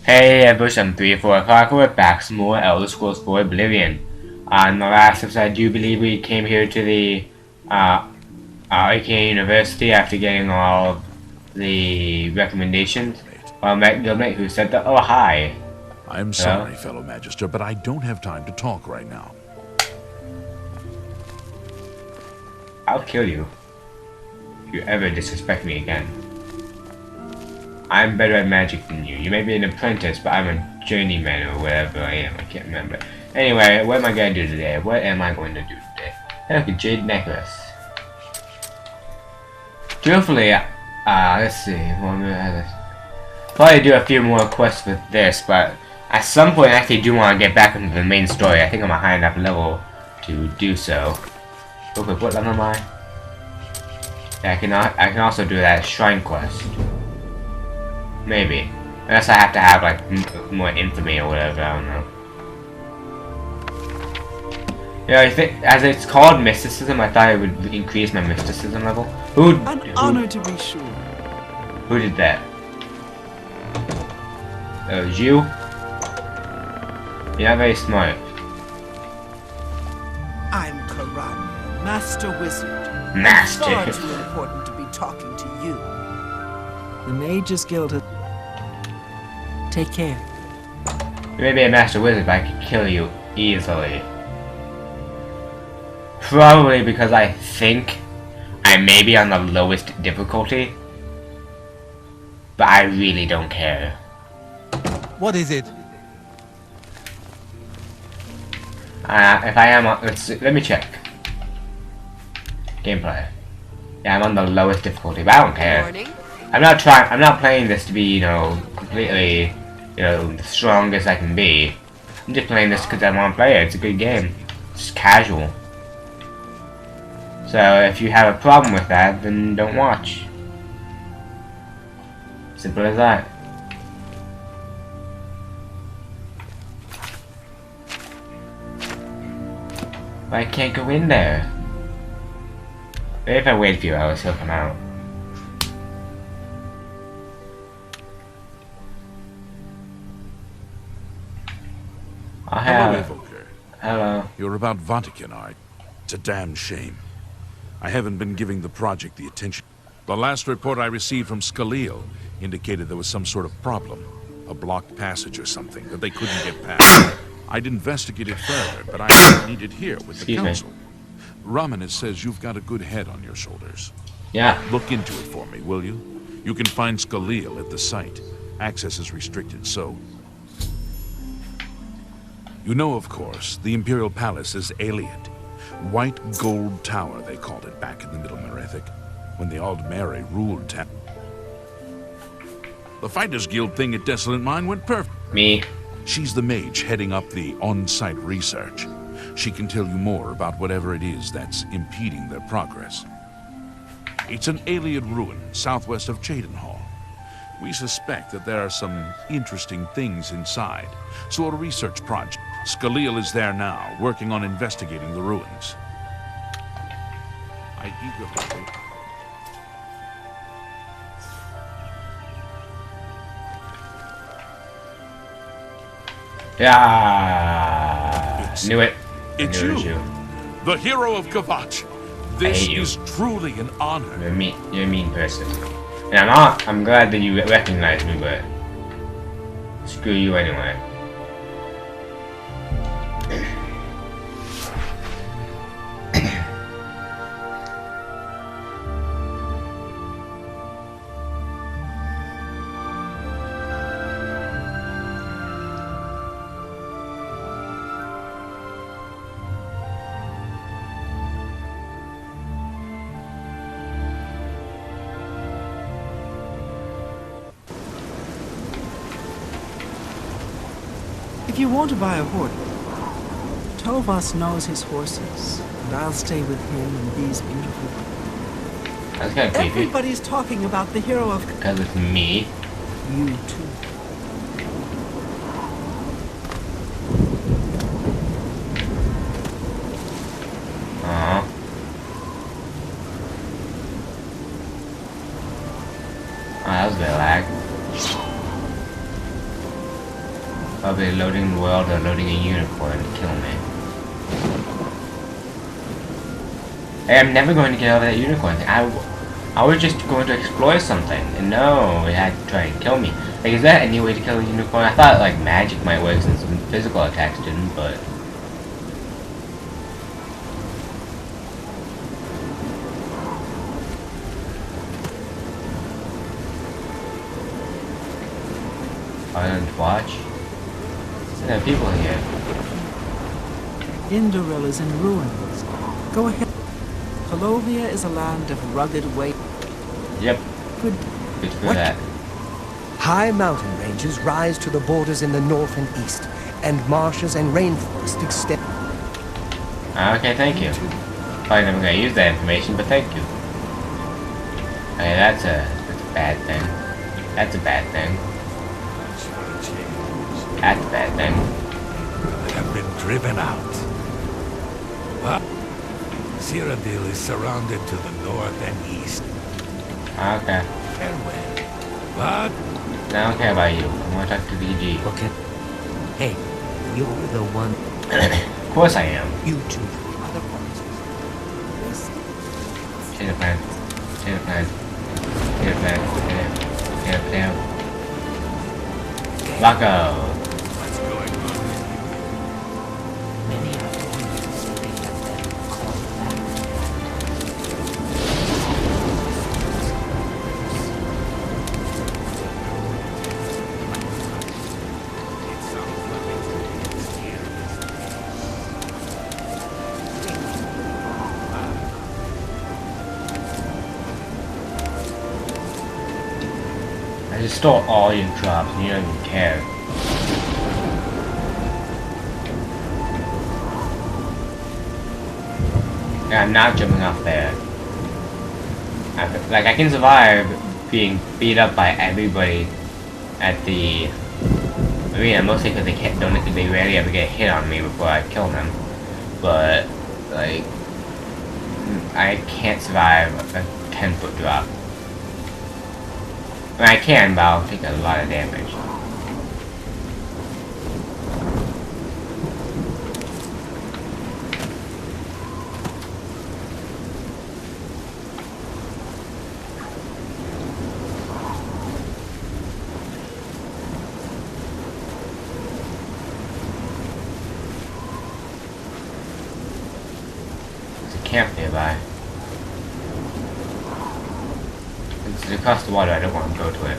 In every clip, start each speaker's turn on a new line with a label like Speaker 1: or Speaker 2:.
Speaker 1: Hey everyone, 3-4 o'clock, we're back some more Elder Scrolls 4 Oblivion. In the last episode, I do believe we came here to the AKA University after getting all of the recommendations. Met Gilmate, who said that, oh hi.
Speaker 2: I'm sorry, fellow Magister, but I don't have time to talk right now.
Speaker 1: I'll kill you if you ever disrespect me again. I'm better at magic than you. You may be an apprentice, but I'm a journeyman or whatever I am. I can't remember. Anyway, what am I going to do today? What am I going to do today? Hey, look, a jade necklace. Truthfully, let's see. Probably do a few more quests with this, but at some point I actually do want to get back into the main story. I think I'm a high enough level to do so. Real quick, what level am I? Yeah, I can also do that shrine quest. Maybe. Unless I have to have, like, more infamy or whatever, I don't know. Yeah, I think, as it's called mysticism, I thought it would increase my mysticism level.
Speaker 3: An honor to be sure.
Speaker 1: Who did that? It was you? You're not very smart.
Speaker 3: I'm Karan, Master Wizard.
Speaker 1: Master.
Speaker 3: It's far too important to be talking to you. The Mages Guild has... Take care.
Speaker 1: You may be a master wizard, but I can kill you easily. Probably because I think I may be on the lowest difficulty. But I really don't care.
Speaker 4: What is it?
Speaker 1: If I am on... let me check. Gameplay. Yeah, I'm on the lowest difficulty, but I don't care.
Speaker 5: Morning.
Speaker 1: I'm not playing this to be, you know, completely, you know, the strongest I can be. I'm just playing this because I want to play it. It's a good game. It's just casual. So if you have a problem with that, then don't watch. Simple as that. But I can't go in there. Maybe if I wait a few hours, he'll come out.
Speaker 2: Hello, Evoker.
Speaker 1: Hello.
Speaker 2: You're about Vatican art. It's a damn shame. I haven't been giving the project the attention. The last report I received from Scaleel indicated there was some sort of problem. A blocked passage or something that they couldn't get past. I'd investigate it further, but I need it here with the council. Ramanis says you've got a good head on your shoulders.
Speaker 1: Yeah.
Speaker 2: Look into it for me, will you? You can find Scaleel at the site. Access is restricted, so... You know, of course, the Imperial Palace is Aliad. White Gold Tower, they called it back in the Middle Merethic, when the Aldmeri ruled town. The Fighters Guild thing at Desolate Mine went perfect.
Speaker 1: Me.
Speaker 2: She's the mage heading up the on-site research. She can tell you more about whatever it is that's impeding their progress. It's an Aliad ruin southwest of Cheydinhall. We suspect that there are some interesting things inside, so a research project. Scaleel is there now, working on investigating the ruins. I eagerly wait.
Speaker 1: Yeah. Knew it.
Speaker 2: It's
Speaker 1: Knew
Speaker 2: you,
Speaker 1: it was you.
Speaker 2: the hero of Kvatch. This is truly an honor.
Speaker 1: You're a mean person. And I'm glad that you recognize me, but screw you anyway.
Speaker 3: If you want to buy a horse, Tovas knows his horses, and I'll stay with him in these beautiful...
Speaker 1: That's kind of creepy.
Speaker 3: Everybody's talking about the hero of...
Speaker 1: Because it's me.
Speaker 3: You too.
Speaker 1: Aww. Oh, that was a bit of lag. Probably loading the world or loading a unicorn to kill me. Hey, I'm never going to get over that unicorn thing. I was just going to explore something, and no, it had to try and kill me. Like, is that any way to kill a unicorn? I thought, like, magic might work since some physical attacks didn't, but... Silent watch? There are people here.
Speaker 3: Indoril is in ruins. Go ahead. Oblivion is a land of rugged waste.
Speaker 1: Yep.
Speaker 3: Good.
Speaker 1: Good for
Speaker 5: What?
Speaker 1: that.
Speaker 5: High mountain ranges rise to the borders in the north and east, and marshes and rainforest extend.
Speaker 1: Okay, thank you. Probably never gonna use that information, but thank you. Okay, that's a bad thing. That's a bad thing. That's a bad thing.
Speaker 6: They have been driven out. But Cyrodiil is surrounded to the north and east.
Speaker 1: Okay.
Speaker 6: Farewell. But
Speaker 1: I don't care about you. I want to talk to VG.
Speaker 5: Okay. Hey, you're the one.
Speaker 1: Of course I am.
Speaker 5: You two. Other parts.
Speaker 1: Change the plan. Change the plan. Change the plan. Change the plan. Rocco.
Speaker 6: what's going on with you?
Speaker 5: Many are going to say that them call
Speaker 6: It sounds like it's here.
Speaker 1: I just stole all your drops and you don't even care. Yeah, I'm not jumping off there. I can survive being beat up by everybody at the arena, mostly because they rarely ever get hit on me before I kill them. But like, I can't survive a 10-foot drop. I mean, I can, but I'll take a lot of damage. There's a camp nearby. It's across the water, I don't want to go to it.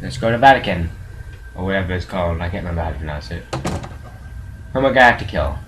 Speaker 1: Let's go to Vatican. Or whatever it's called, I can't remember how to pronounce it. Who am I gonna have to kill?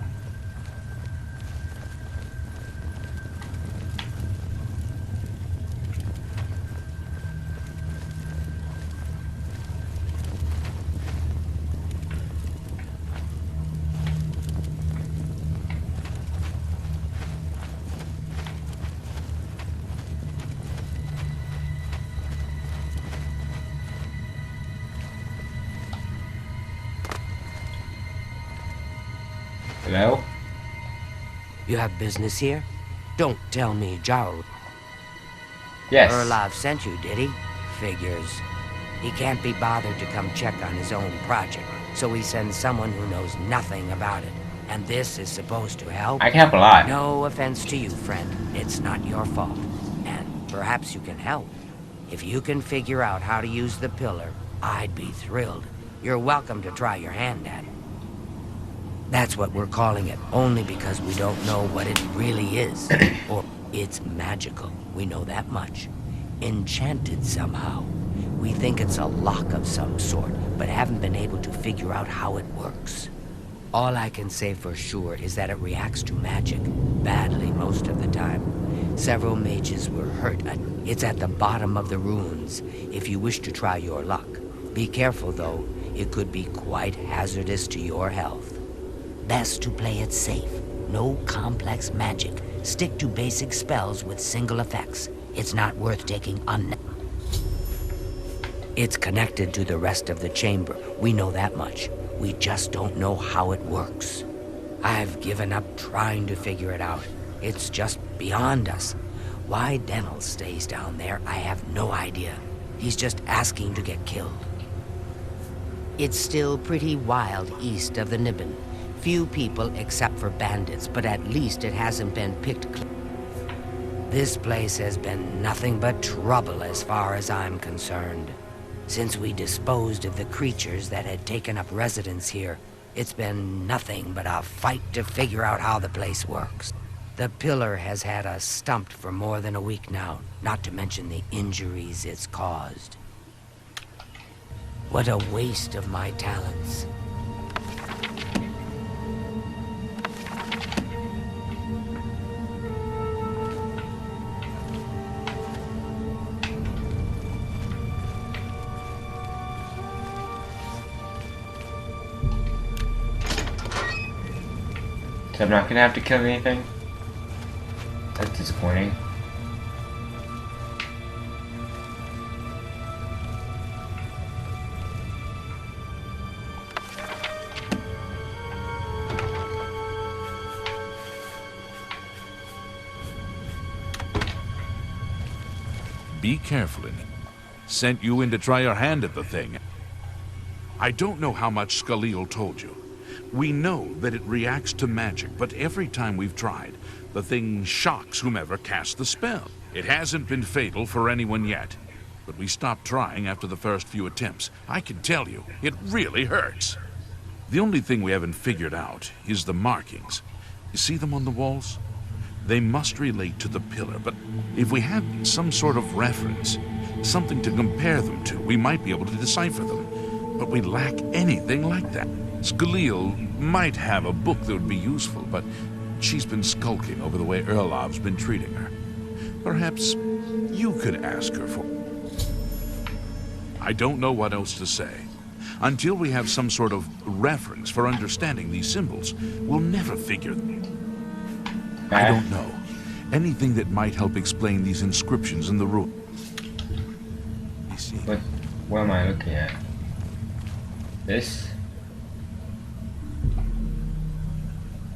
Speaker 1: Hello?
Speaker 7: You have business here? Don't tell me Jarl
Speaker 1: Yes.
Speaker 7: Erlov sent you, did he? Figures. He can't be bothered to come check on his own project, so he sends someone who knows nothing about it. And this is supposed to help?
Speaker 1: I can help a lot.
Speaker 7: No offense to you, friend. It's not your fault. And perhaps you can help. If you can figure out how to use the pillar, I'd be thrilled. You're welcome to try your hand at it. That's what we're calling it, only because we don't know what it really is. Or it's magical, we know that much. Enchanted somehow. We think it's a lock of some sort, but haven't been able to figure out how it works. All I can say for sure is that it reacts to magic, badly most of the time. Several mages were hurt. It's at the bottom of the ruins, if you wish to try your luck. Be careful though, it could be quite hazardous to your health. Best to play it safe. No complex magic. Stick to basic spells with single effects. It's not worth taking It's connected to the rest of the chamber. We know that much. We just don't know how it works. I've given up trying to figure it out. It's just beyond us. Why Denel stays down there, I have no idea. He's just asking to get killed. It's still pretty wild east of the Nibbin. Few people except for bandits, but at least it hasn't been picked clean. This place has been nothing but trouble as far as I'm concerned. Since we disposed of the creatures that had taken up residence here, it's been nothing but a fight to figure out how the place works. The pillar has had us stumped for more than a week now, not to mention the injuries it's caused. What a waste of my talents.
Speaker 1: So I'm not gonna have to kill anything? That's disappointing.
Speaker 2: Be careful in it. Sent you in to try your hand at the thing. I don't know how much Skalil told you. We know that it reacts to magic, but every time we've tried, the thing shocks whomever cast the spell. It hasn't been fatal for anyone yet, but we stopped trying after the first few attempts. I can tell you, it really hurts. The only thing we haven't figured out is the markings. You see them on the walls? They must relate to the pillar, but if we had some sort of reference, something to compare them to, we might be able to decipher them. But we lack anything like that. Skalil might have a book that would be useful, but she's been skulking over the way Erlov's been treating her. Perhaps you could ask her for... I don't know what else to say. Until we have some sort of reference for understanding these symbols, we'll never figure them. I don't know. Anything that might help explain these inscriptions in the room.
Speaker 1: What am I looking at? This?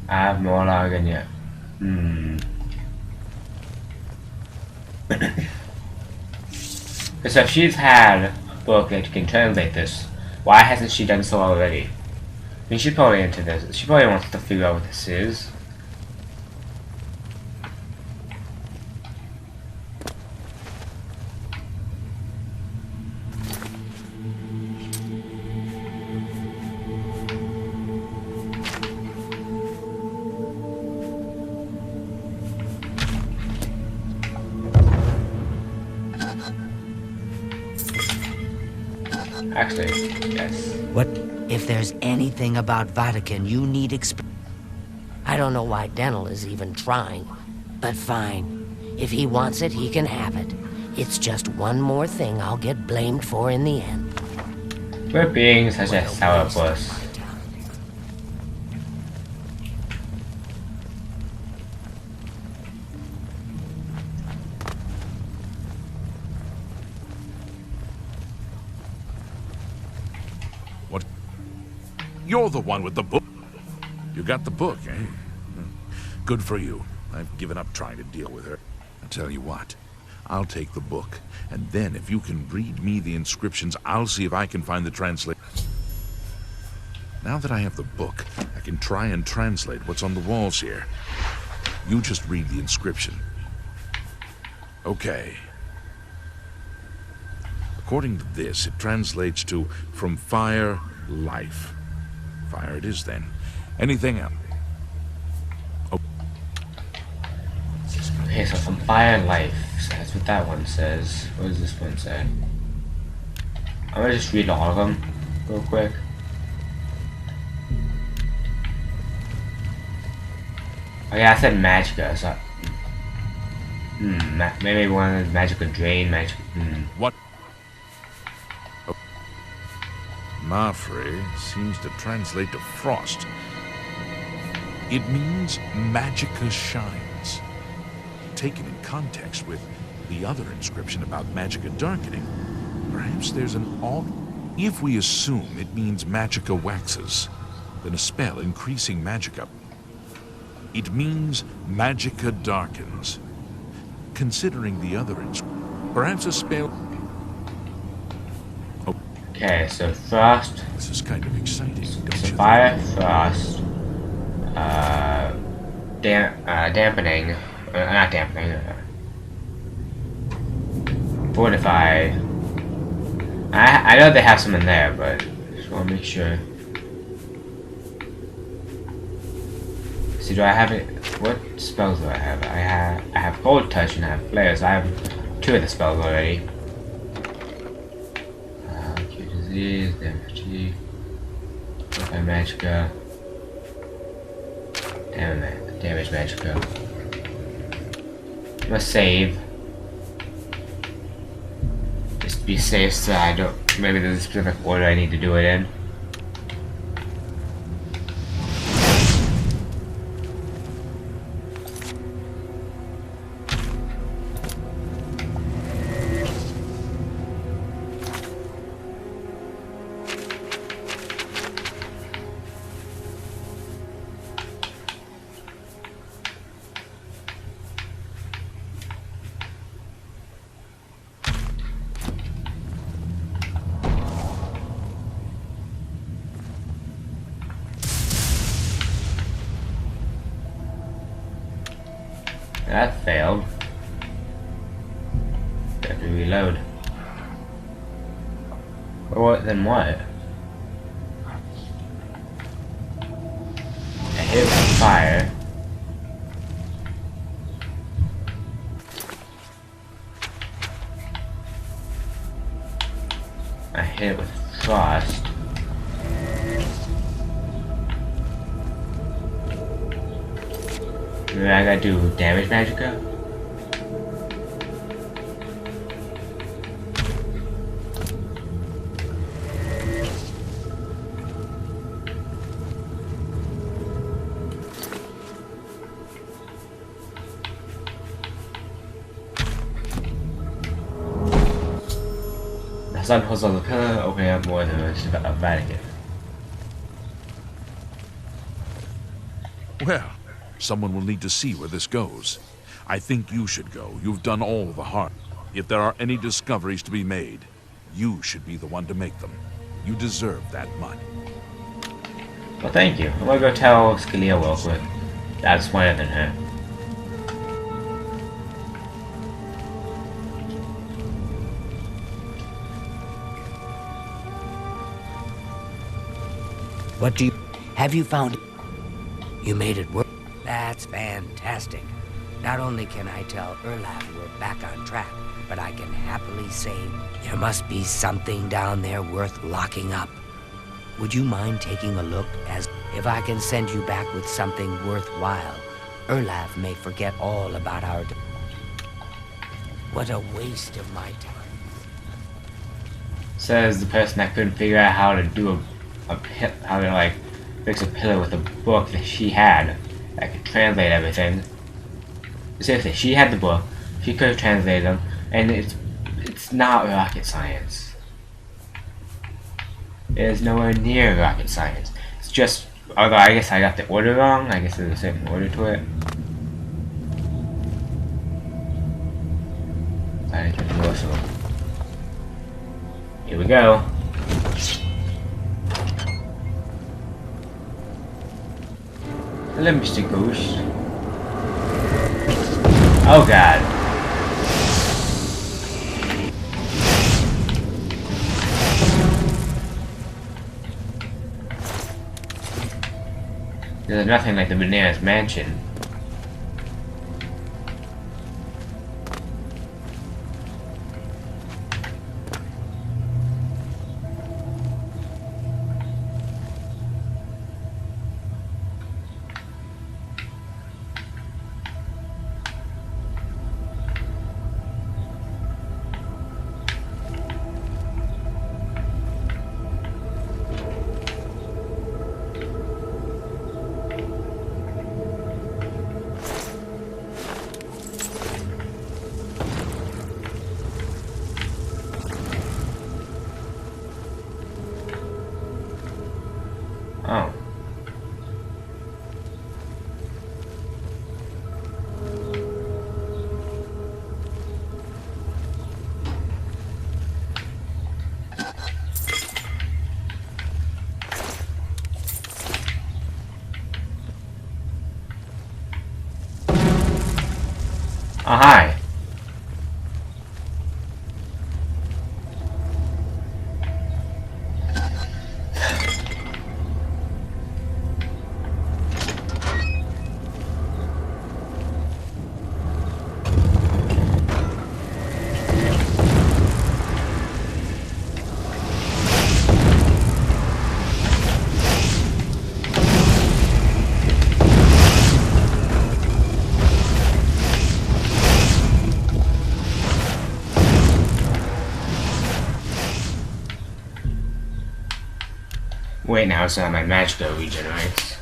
Speaker 1: I have more login yet. So if she's had a book that can translate this, why hasn't she done so already? I mean, she's probably into this. She probably wants to figure out what this is. Actually, yes.
Speaker 7: What if there's anything about Vatican you need I don't know why Denel is even trying, but fine. If he wants it, he can have it. It's just one more thing I'll get blamed for in the end.
Speaker 1: We're being such a sourpuss.
Speaker 2: What? You're the one with the book. You got the book, eh? Good for you. I've given up trying to deal with her. I'll tell you what. I'll take the book, and then if you can read me the inscriptions, I'll see if I can find the translation. Now that I have the book, I can try and translate what's on the walls here. You just read the inscription. Okay. According to this, it translates to from fire, life. Fire it is then. Anything else? Oh.
Speaker 1: Okay, so from fire and life. So that's what that one says. What does this one say? I'm gonna just read all of them real quick. Oh yeah, I said Magicka, so... maybe one is Magicka Drain,
Speaker 2: What? Oh. Mafre seems to translate to frost. It means Magicka shines. Taken in context with the other inscription about Magicka darkening, perhaps there's an If we assume it means Magicka waxes, then a spell increasing Magicka It means Magica darkens. Considering the other perhaps a spell.
Speaker 1: Okay, so frost.
Speaker 2: This is kind of exciting, don't
Speaker 1: So
Speaker 2: you
Speaker 1: fire, frost, dampening, not dampening, fortify. I know they have some in there, but just want to make sure. See, do I have it? What spells do I have? I have cold touch and I have flare, so I have 2 of the spells already. Cure disease, damage, Magica, damage Magica. Must save. Just be safe, so I don't. Maybe there's a specific order I need to do it in. That failed. Have to reload. Or what? Then what? I hit with fire. I hit with frost. Maybe I gotta do damage Magica? The sun pulls on the pillar, opening up more than a Vatican.
Speaker 2: Well, someone will need to see where this goes. I think you should go. You've done all the harm. If there are any discoveries to be made, you should be the one to make them. You deserve that much.
Speaker 1: Well, thank you. I'm gonna go tell Scalia real quick. I was smarter than her.
Speaker 7: What do you... Have you found... You made it work? That's fantastic. Not only can I tell Erlaf we're back on track, but I can happily say there must be something down there worth locking up. Would you mind taking a look, as if I can send you back with something worthwhile, Erlaf may forget all about our... What a waste of my time.
Speaker 1: Says the person that couldn't figure out how to do how to like fix a pillar with a book that she had that could translate everything. Seriously, she had the book, she could have translated them, and it's not rocket science. It is nowhere near rocket science. It's just, although I guess I got the order wrong, I guess there's a certain order to it. I can do also. Here we go. Hello, Mr. Goose. Oh god. There's nothing like the Bananas Mansion. Oh, hi. Wait, now it's not my magic regenerates.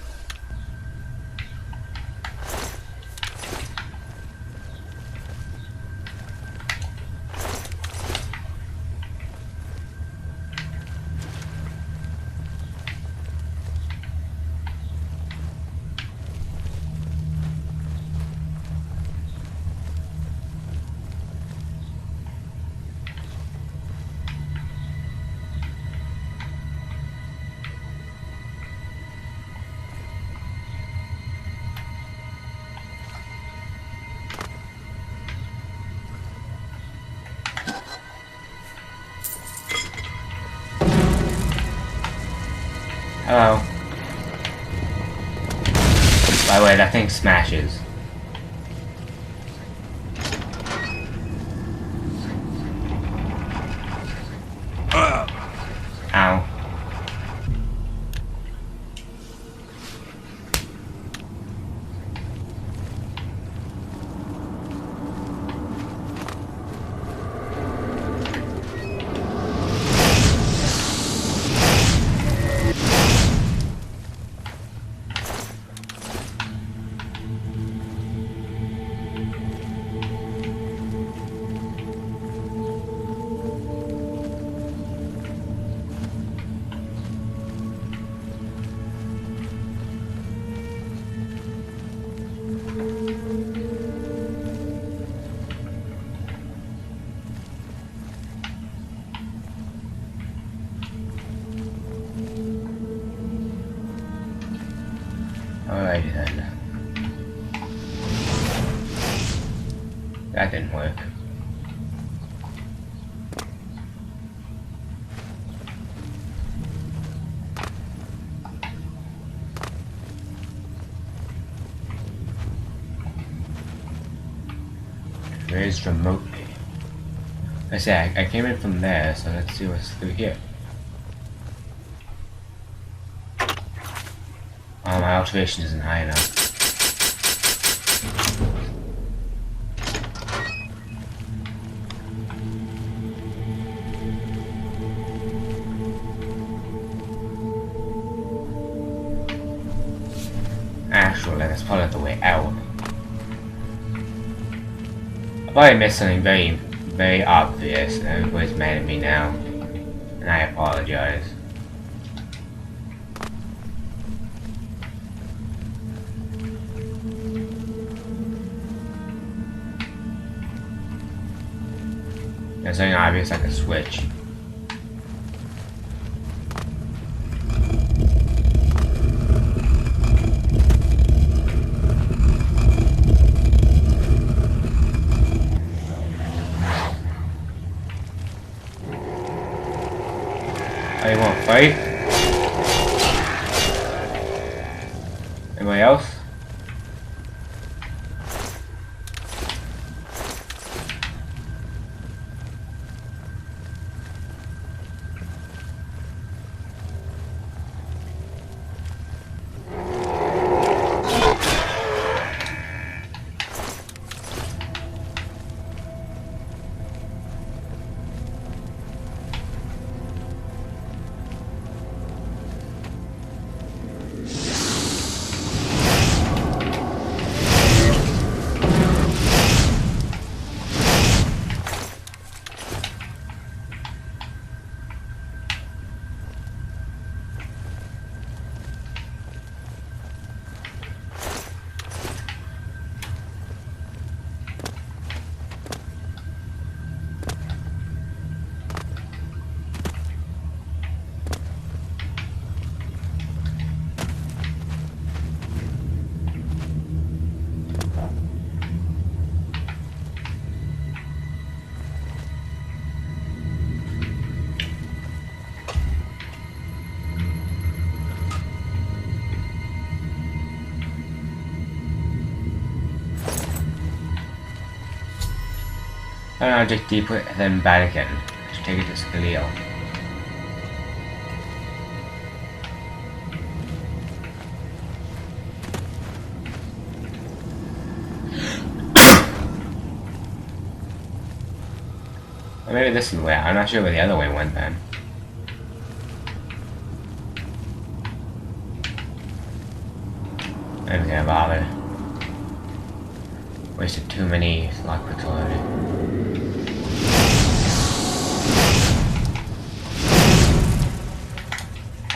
Speaker 1: Hello. By the way, that thing smashes. Ow. Alrighty then. That didn't work. Where's remotely? I say I came in from there, so let's see what's through here. Oh, my alteration isn't high enough. Actually, that's probably the way out. I probably missed something very obvious, and everybody's mad at me now. And I apologize. There's something obvious like a switch. Oh, you wanna fight? Anybody else? An object deeper than Vatican. Let's take it to Scaleo. Or maybe this is the way. I'm not sure where the other way went then. I'm gonna bother. Wasted too many lockpicks already.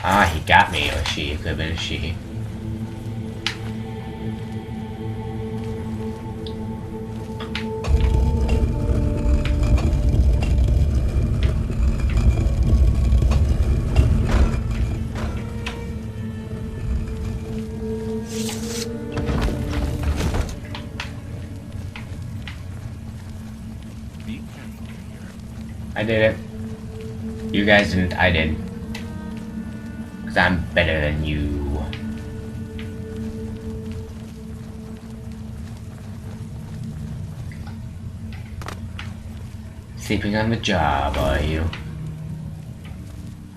Speaker 1: Ah, he got me, or she. It could have been a she. I did it. You guys didn't, I did. Because I'm better than you. Sleeping on the job, are you?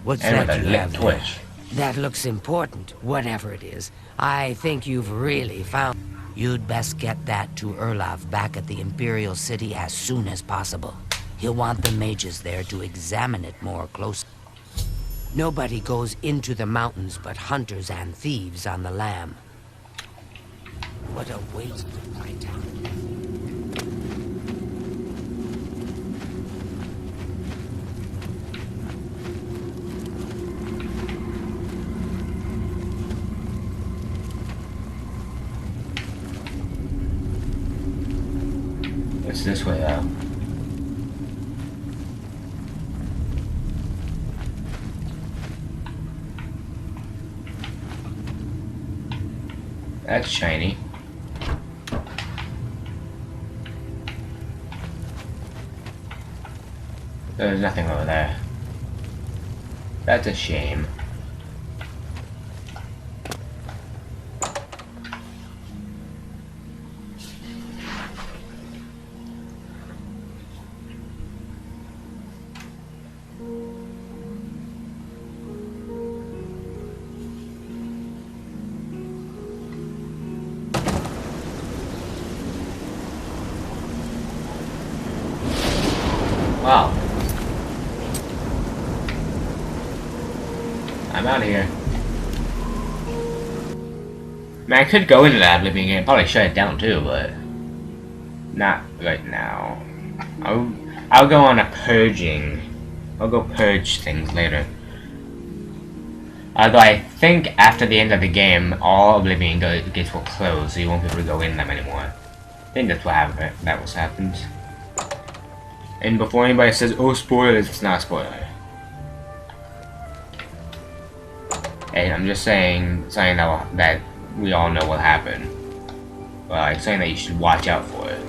Speaker 7: What's
Speaker 1: And
Speaker 7: that
Speaker 1: with a
Speaker 7: you
Speaker 1: lit
Speaker 7: have there?
Speaker 1: twitch.
Speaker 7: That looks important, whatever it is. I think you've really found... You'd best get that to Erlov back at the Imperial City as soon as possible. He'll want the mages there to examine it more closely. Nobody goes into the mountains but hunters and thieves on the lam. What a waste of my time.
Speaker 1: It's this way though. That's shiny. There's nothing over there. That's a shame. Wow. I'm out of here. Man, I could go into that Oblivion game, probably shut it down too, but not right now. I'll go on a purging. I'll go purge things later. Although I think after the end of the game, all Oblivion gates will close, so you won't be able to go in them anymore. I think that's what happened. That was happens. And before anybody says, "Oh, spoilers," it's not a spoiler. Hey, I'm just saying something that we all know will happen. Like something that you should watch out for it.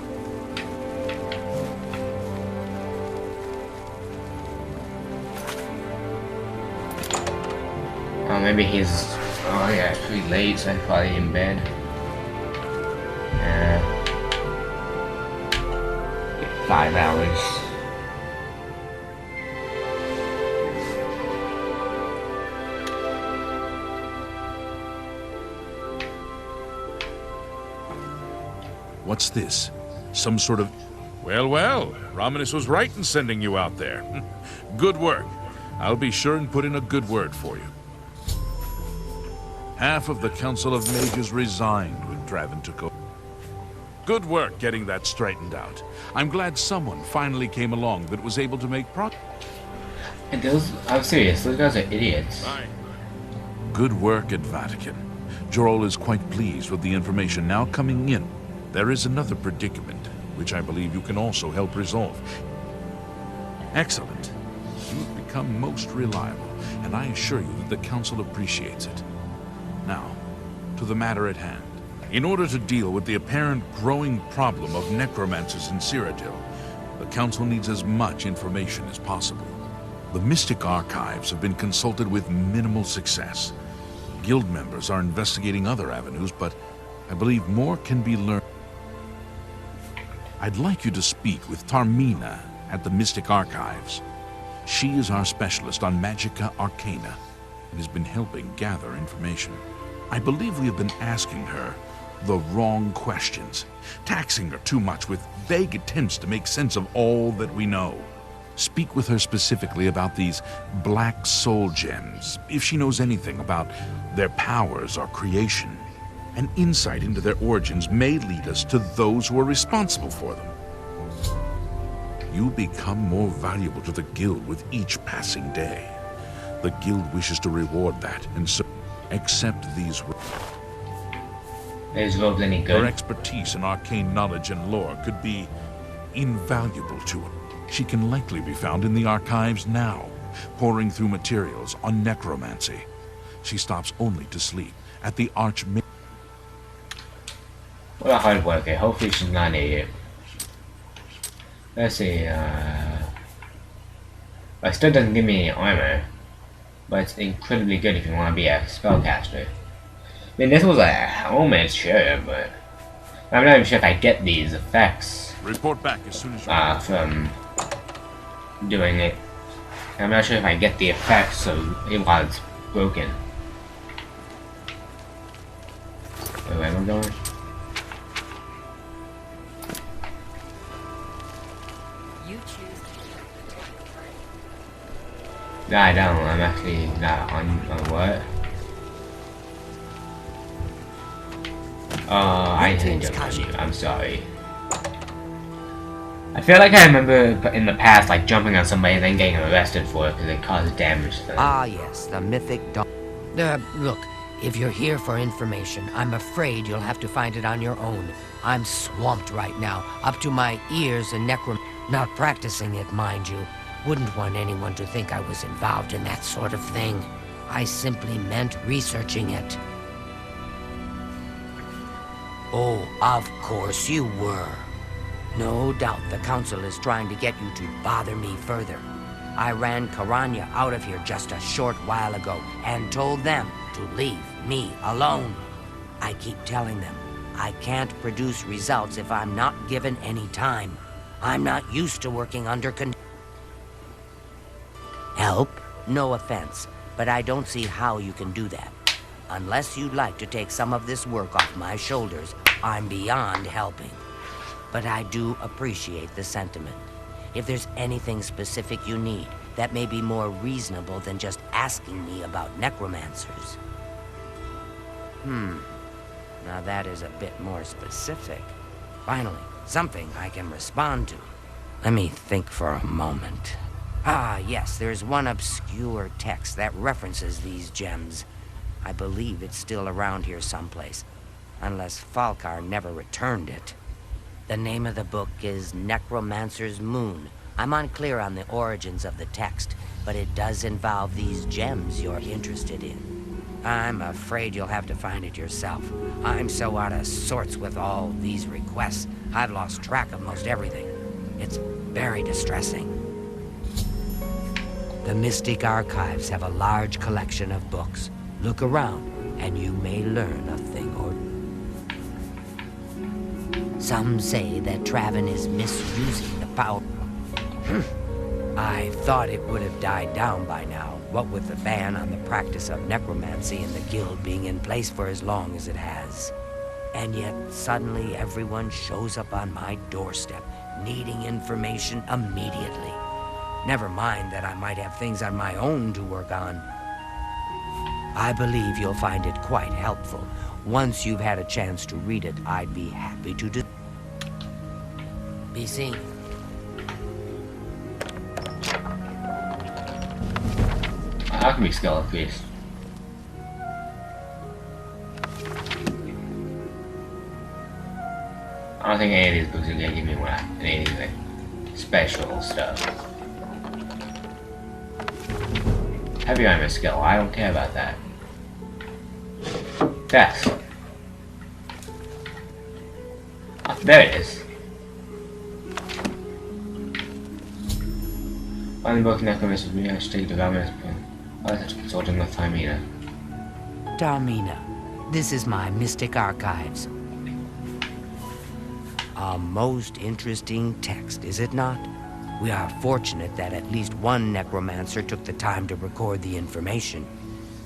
Speaker 1: Oh, maybe he's... Oh yeah, it's pretty late, so I'm probably in bed. Yeah. 5 hours.
Speaker 2: What's this? Some sort of... Well, well, Romanus was right in sending you out there. Good work. I'll be sure and put in a good word for you. Half of the Council of Mages resigned when Draven took over. Good work getting that straightened out. I'm glad someone finally came along that was able to make progress.
Speaker 1: And those... I'm serious, those guys are idiots.
Speaker 2: Good work at Vatican. Jorol is quite pleased with the information now coming in. There is another predicament, which I believe you can also help resolve. Excellent. You've become most reliable, and I assure you that the Council appreciates it. Now, to the matter at hand. In order to deal with the apparent growing problem of necromancers in Cyrodiil, the Council needs as much information as possible. The Mystic Archives have been consulted with minimal success. Guild members are investigating other avenues, but I believe more can be learned. I'd like you to speak with Tarmina at the Mystic Archives. She is our specialist on Magica Arcana and has been helping gather information. I believe we have been asking her the wrong questions, taxing her too much with vague attempts to make sense of all that we know. Speak with her specifically about these black soul gems, if she knows anything about their powers or creation. An insight into their origins may lead us to those who are responsible for them. You become more valuable to the Guild with each passing day. The Guild wishes to reward that, and so accept these.
Speaker 1: Is robes any
Speaker 2: Her
Speaker 1: good?
Speaker 2: expertise in arcane knowledge and lore could be invaluable to her. She can likely be found in the archives now, poring through materials on necromancy. She stops only to sleep at the Archmage.
Speaker 1: What a hard worker. Hopefully she's not an idiot. Let's see, it still doesn't give me any armor, but it's incredibly good if you want to be a spellcaster. I mean, this was a helmet, sure, but I'm not even sure if I get these effects
Speaker 2: Report back as soon as you
Speaker 1: from doing it. I'm not sure if I get the effects while it's broken. Wait, where am I going? No, I don't. I'm actually not on what? Oh, I didn't jump on you. I'm sorry. I feel like I remember in the past, like jumping on somebody and then getting arrested for it because it caused damage to them.
Speaker 7: Ah, yes, the mythic dog. Look, if you're here for information, I'm afraid you'll have to find it on your own. I'm swamped right now, up to my ears in not practicing it, mind you. Wouldn't want anyone to think I was involved in that sort of thing. I simply meant researching it. Oh, of course you were. No doubt the Council is trying to get you to bother me further. I ran Karanya out of here just a short while ago and told them to leave me alone. I keep telling them I can't produce results if I'm not given any time. I'm not used to working under help? No offense, but I don't see how you can do that. Unless you'd like to take some of this work off my shoulders, I'm beyond helping. But I do appreciate the sentiment. If there's anything specific you need, that may be more reasonable than just asking me about necromancers. Now that is a bit more specific. Finally, something I can respond to. Let me think for a moment. Ah, yes, there's one obscure text that references these gems. I believe it's still around here someplace, unless Falkar never returned it. The name of the book is Necromancer's Moon. I'm unclear on the origins of the text, but it does involve these gems you're interested in. I'm afraid you'll have to find it yourself. I'm so out of sorts with all these requests, I've lost track of most everything. It's very distressing. The Mystic Archives have a large collection of books. Look around, and you may learn a thing or two. Some say that Traven is misusing the power. I thought it would have died down by now, what with the ban on the practice of necromancy in the guild being in place for as long as it has. And yet, suddenly everyone shows up on my doorstep, needing information immediately. Never mind that I might have things on my own to work on. I believe you'll find it quite helpful. Once you've had a chance to read it, I'd be happy to be seen.
Speaker 1: Alchemy skill increase. I don't think any of these books are gonna give me any of these like special stuff. Heavy armor skill, I don't care about that. Test. Oh, there it is. Find the book Necromancer's Moon, hashtag development. Oh, that's consulting with Tarmina.
Speaker 7: Tarmina, this is my Mystic Archives. A most interesting text, is it not? We are fortunate that at least one necromancer took the time to record the information.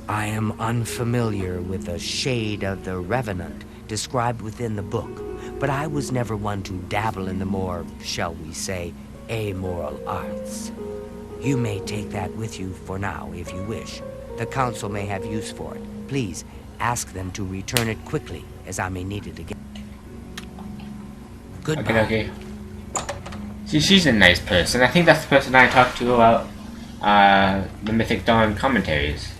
Speaker 7: I am unfamiliar with the shade of the Revenant described within the book, but I was never one to dabble in the more, shall we say, amoral arts. You may take that with you for now, if you wish. The Council may have use for it. Please, ask them to return it quickly, as I may need it again. Goodbye.
Speaker 1: Okay. She's a nice person. I think that's the person I talked to about the Mythic Dawn commentaries.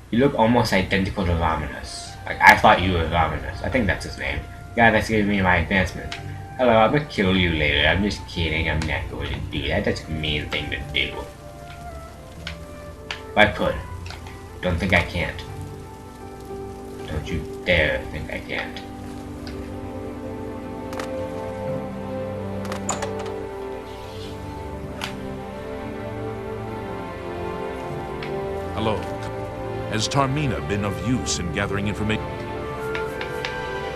Speaker 1: You look almost identical to Vominus. Like, I thought you were Vominus. I think that's his name. Guy that's giving me my advancement. Hello, I'm gonna kill you later. I'm just kidding. I'm not going to do that. That's a mean thing to do. If I could. Don't think I can't. Don't you dare think I can't.
Speaker 2: Hello. Has Tarmina been of use in gathering information?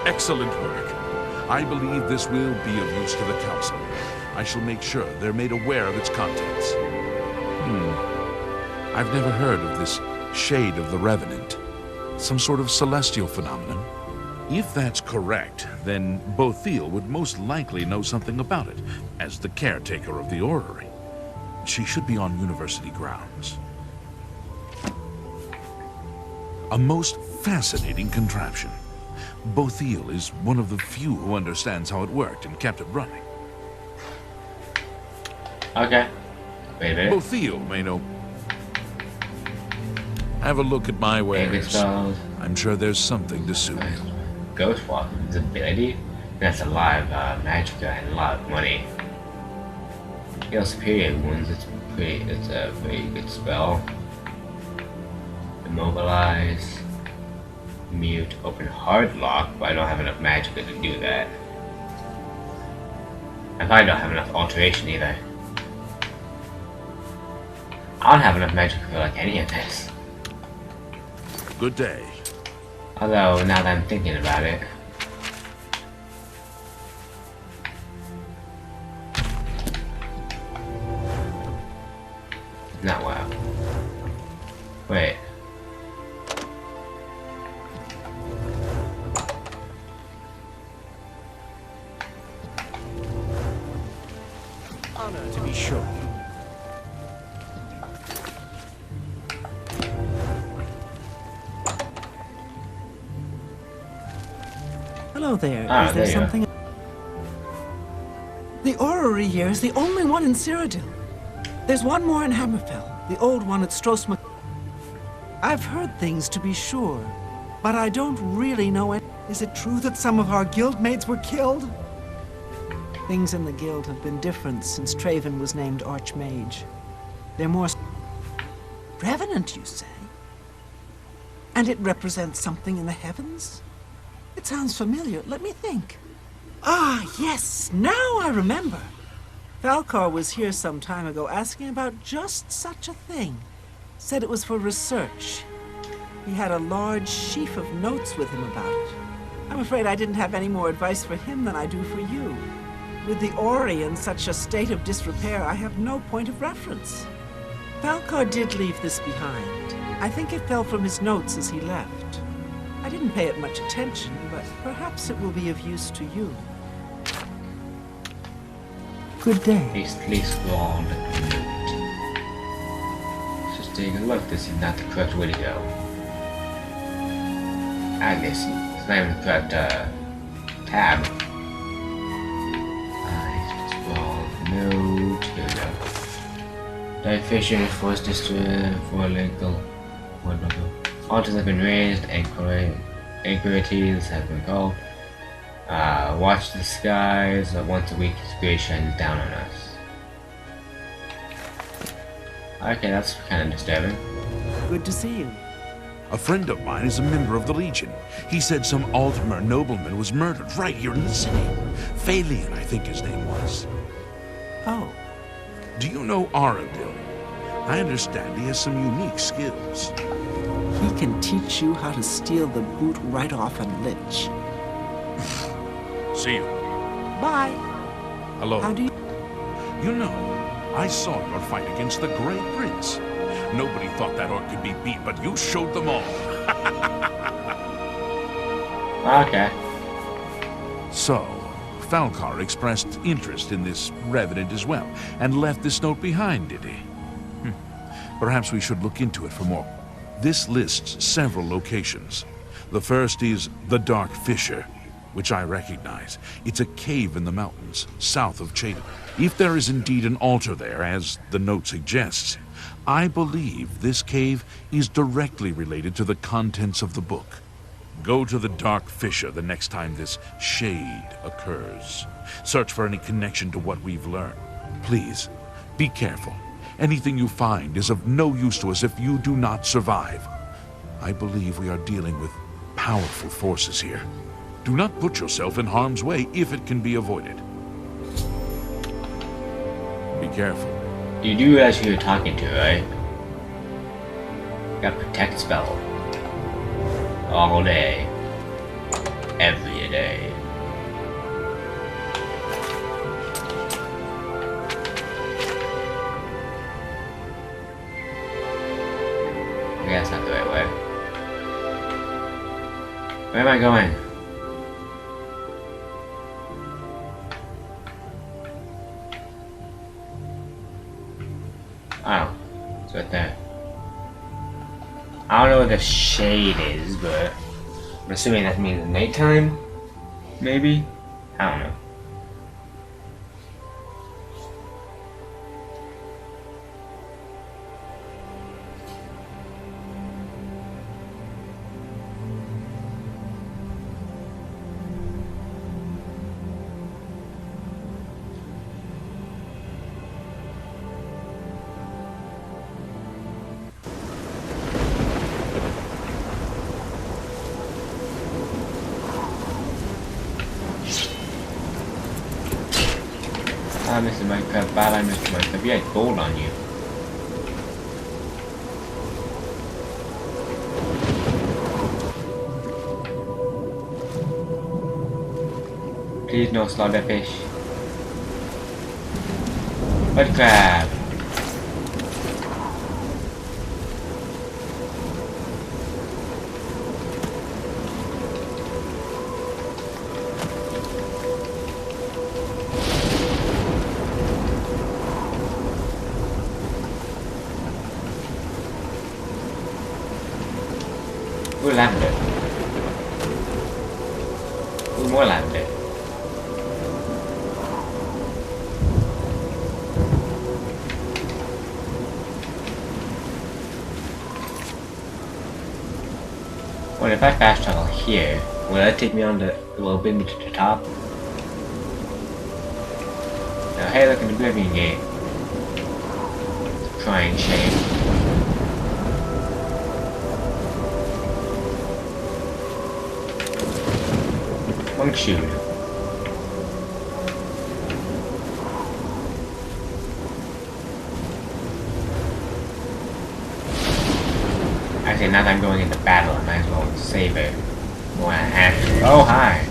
Speaker 2: Excellent work. I believe this will be of use to the Council. I shall make sure they're made aware of its contents. I've never heard of this Shade of the Revenant. Some sort of celestial phenomenon? If that's correct, then Bothiel would most likely know something about it, as the caretaker of the orrery. She should be on university grounds. A most fascinating contraption. Bothiel is one of the few who understands how it worked and kept it running.
Speaker 1: Okay. Wait a minute.
Speaker 2: Bothiel may know. Have a look at my wares. I'm sure there's something to suit you.
Speaker 1: Ghost Walk ability. That's a lot of magic and a lot of money. Heal superior wounds. It's a pretty good spell. Immobilize. Mute. Open hard lock, but I don't have enough magic to do that. I probably don't have enough alteration either. I don't have enough magic for like any of this.
Speaker 2: Good day.
Speaker 1: Although, now that I'm thinking about it... Not well. Wait.
Speaker 5: Honor to be sure.
Speaker 3: Hello there.
Speaker 1: Ah,
Speaker 3: Is there
Speaker 1: there you are.
Speaker 3: something? The orrery here is the only one in Cyrodiil. There's one more in Hammerfell, the old one at Strosma. I've heard things to be sure, but I don't really know it. Is it true that some of our guildmates were killed? Things in the guild have been different since Traven was named Archmage. They're more... Revenant, you say? And it represents something in the heavens? It sounds familiar. Let me think. Ah, yes, now I remember. Falcar was here some time ago asking about just such a thing. Said it was for research. He had a large sheaf of notes with him about it. I'm afraid I didn't have any more advice for him than I do for you. With the orrery in such a state of disrepair, I have no point of reference. Falcar did leave this behind. I think it fell from his notes as he left. I didn't pay it much attention, but perhaps it will be of use to you. Good day.
Speaker 1: Hastily scrawled note. Just take a look. This is not the correct way to go. I guess it's not even the correct tab. Hastily scrawled note. Here we go. Die fishing, force district, for legal. Altars have been raised, anchorities have been called. Watch the skies, once a week spirit shines down on us. Okay, that's kind of disturbing.
Speaker 3: Good to see you.
Speaker 2: A friend of mine is a member of the Legion. He said some Altmer nobleman was murdered right here in the city. Phalian, I think his name was.
Speaker 3: Oh,
Speaker 2: Do you know Aradil? I understand he has some unique skills.
Speaker 3: He can teach you how to steal the boot right off a lich.
Speaker 2: See you.
Speaker 3: Bye.
Speaker 2: Hello.
Speaker 3: How do you...
Speaker 2: You know, I saw your fight against the Grey Prince. Nobody thought that orc could be beat, but you showed them all.
Speaker 1: Okay.
Speaker 2: So, Falcar expressed interest in this revenant as well, and left this note behind, did he? Perhaps we should look into it for more. This lists several locations. The first is the Dark Fissure, which I recognize. It's a cave in the mountains, south of Chaden. If there is indeed an altar there, as the note suggests, I believe this cave is directly related to the contents of the book. Go to the Dark Fissure the next time this shade occurs. Search for any connection to what we've learned. Please, be careful. Anything you find is of no use to us if you do not survive. I believe we are dealing with powerful forces here. Do not put yourself in harm's way if it can be avoided. Be careful.
Speaker 1: You do realize who you're talking to, right? Got protect spell. All day. Every day. Okay, that's not the right way. Where am I going? Oh, it's right there. I don't know what the shade is, but I'm assuming that means nighttime? Maybe? I don't know. Ah, Mr. Minecraft, bad eye, Mr. Minecraft. You had gold on you. Please no slaughter fish. What crab? Who landed? Who more landed? Well, if I fast travel here, will that take me on the... will it bring me to the top? Now, hey, look in the Oblivion gate. Trying shape. One shoot. Actually, now that I'm going into battle, I might as well save it. More than half. Oh, hi!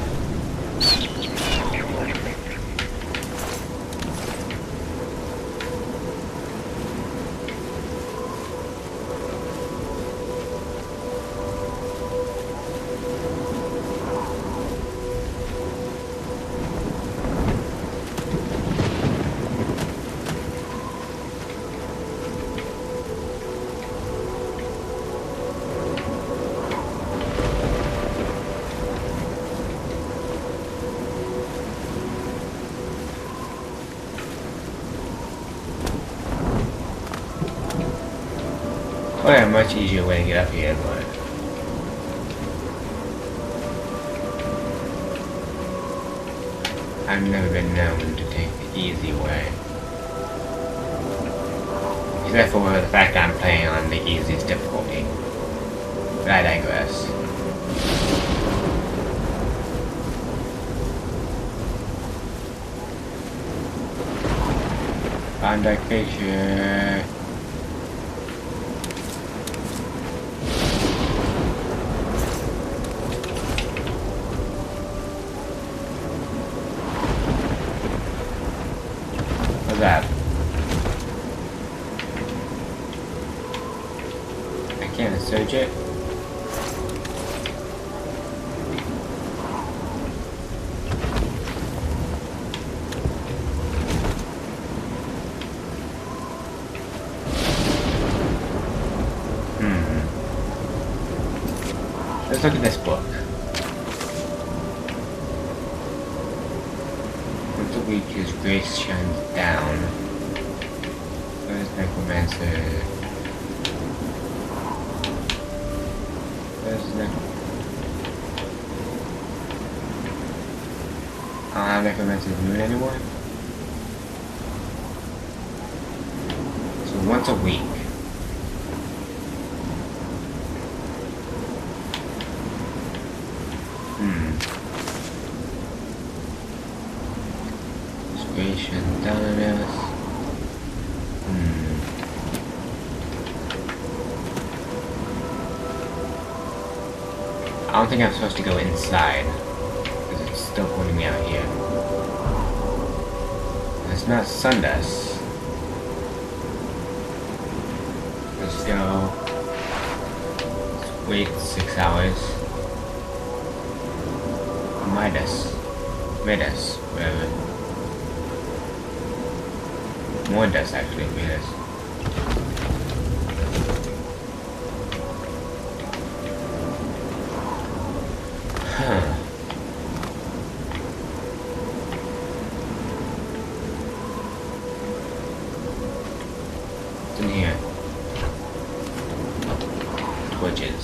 Speaker 1: Oh yeah, much easier way to get up here, but... I've never been known to take the easy way. Except for the fact that I'm playing on the easiest difficulty. But I digress. Contact picture. Can't search it. Let's look at this book. Once a week his grace shines down. Where's Necromancer? Where's I don't have Necromancer's moon anymore. So once a week. Inspiration, Dominus. I don't think I'm supposed to go inside, because it's still pointing me out here. It's not Sundust. Let's go. Let's wait 6 hours. Midas, whatever. More dust actually, Midas. Huh. What's in here? Torches.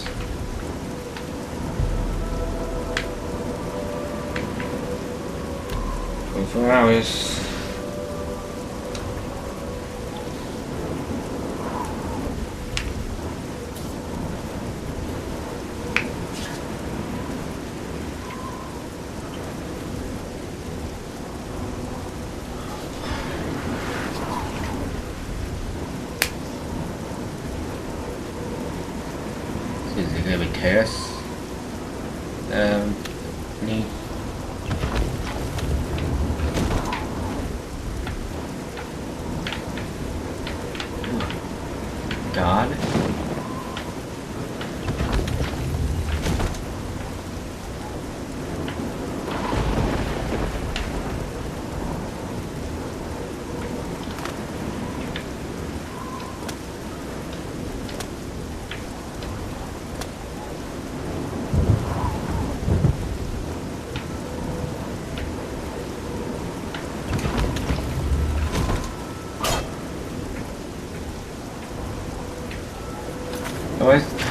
Speaker 1: 24 hours. Is it gonna be chaos? Neat. God.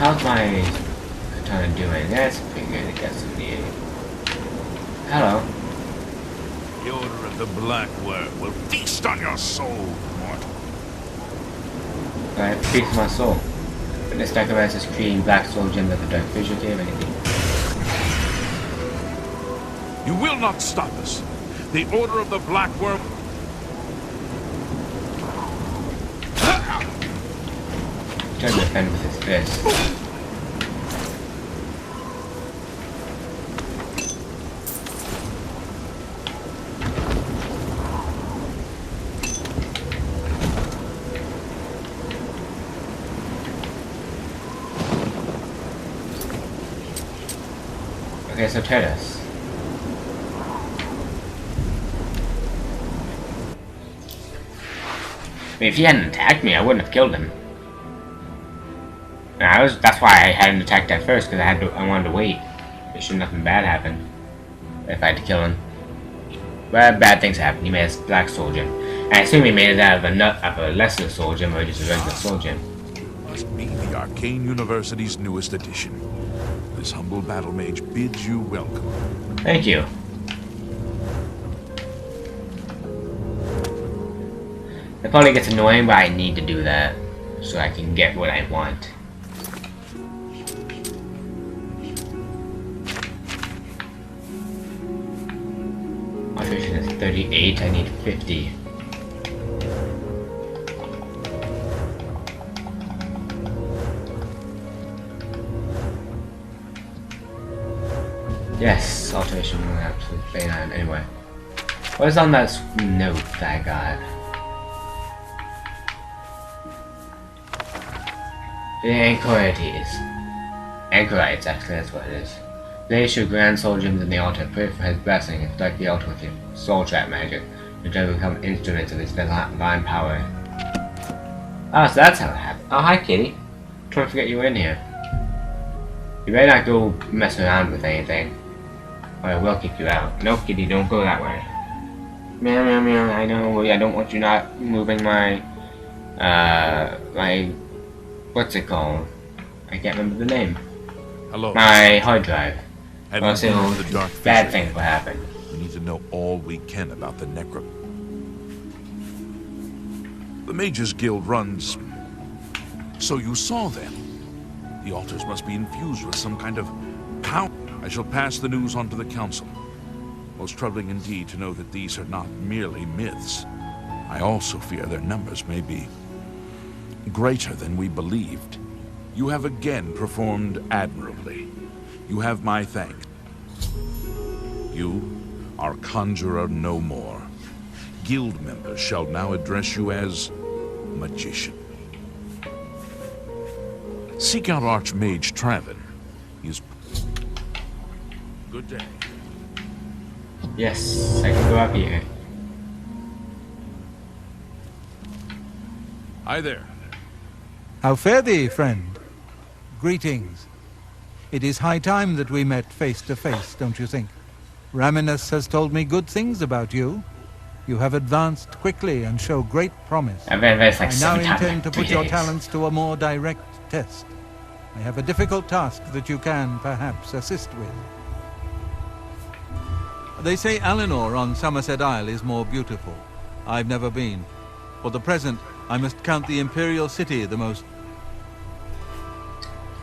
Speaker 1: How's my katana doing? That's pretty good, I guess. Hello.
Speaker 2: The Order of the Black Worm will feast on your soul, mortal.
Speaker 1: Alright, feast my soul. Witness Necromancer's creating black soul gems at the Dark Fissure Cave, anything.
Speaker 2: You will not stop us. The Order of the Black Worm.
Speaker 1: Trying to defend with his fist. Okay, so tell us. I mean, if he hadn't attacked me, I wouldn't have killed him. That's why I hadn't attacked at first, because I wanted to wait. There should nothing bad happen if I had to kill him. But bad things happen. He made a black soul gem. And I assume he made it out of a lesser soul gem or just a regular soul gem.
Speaker 2: Must be the Arcane University's newest addition. This humble battle mage bids you welcome.
Speaker 1: Thank you. It probably gets annoying, but I need to do that so I can get what I want. Alteration is 38, I need 50. Yes, alteration will absolutely bane on anyway. What is on that note that I got? The Anchorites. Anchorites, actually, that's what it is. They issue grand soul gems in the altar, pray for his blessing, and strike the altar with your soul trap magic, which will become instruments of his divine power. Oh, so that's how it happened. Oh, hi, Kitty. Trying to forget you were in here. You better not go mess around with anything, or I will kick you out. No, Kitty, don't go that way. Meow, meow, meow. I know. I don't want you not moving my, what's it called? I can't remember the name.
Speaker 2: Hello.
Speaker 1: My hard drive.
Speaker 2: Have
Speaker 1: Or
Speaker 2: you
Speaker 1: else
Speaker 2: been
Speaker 1: it'll-
Speaker 2: to the dark
Speaker 1: bad
Speaker 2: fissure
Speaker 1: things
Speaker 2: yet?
Speaker 1: will happen.
Speaker 2: We need to know all we can about the Necro. The Mages Guild runs... So you saw them. The altars must be infused with some kind of power. I shall pass the news on to the Council. Most troubling indeed to know that these are not merely myths. I also fear their numbers may be greater than we believed. You have again performed admirably. You have my thanks. You are Conjurer no more. Guild members shall now address you as Magician. Seek out Archmage Travin. He is... Good day.
Speaker 1: Yes, I can go up here.
Speaker 2: Hi there.
Speaker 4: How fare thee, friend? Greetings. It is high time that we met face to face, don't you think? Raminus has told me good things about you. You have advanced quickly and show great promise.
Speaker 1: I've been like
Speaker 4: I now
Speaker 1: 7 times
Speaker 4: intend
Speaker 1: in
Speaker 4: to
Speaker 1: 3
Speaker 4: put your
Speaker 1: days.
Speaker 4: talents to a more direct test. I have a difficult task that you can, perhaps, assist with. They say Alinor on Somerset Isle is more beautiful. I've never been. For the present, I must count the Imperial City the most...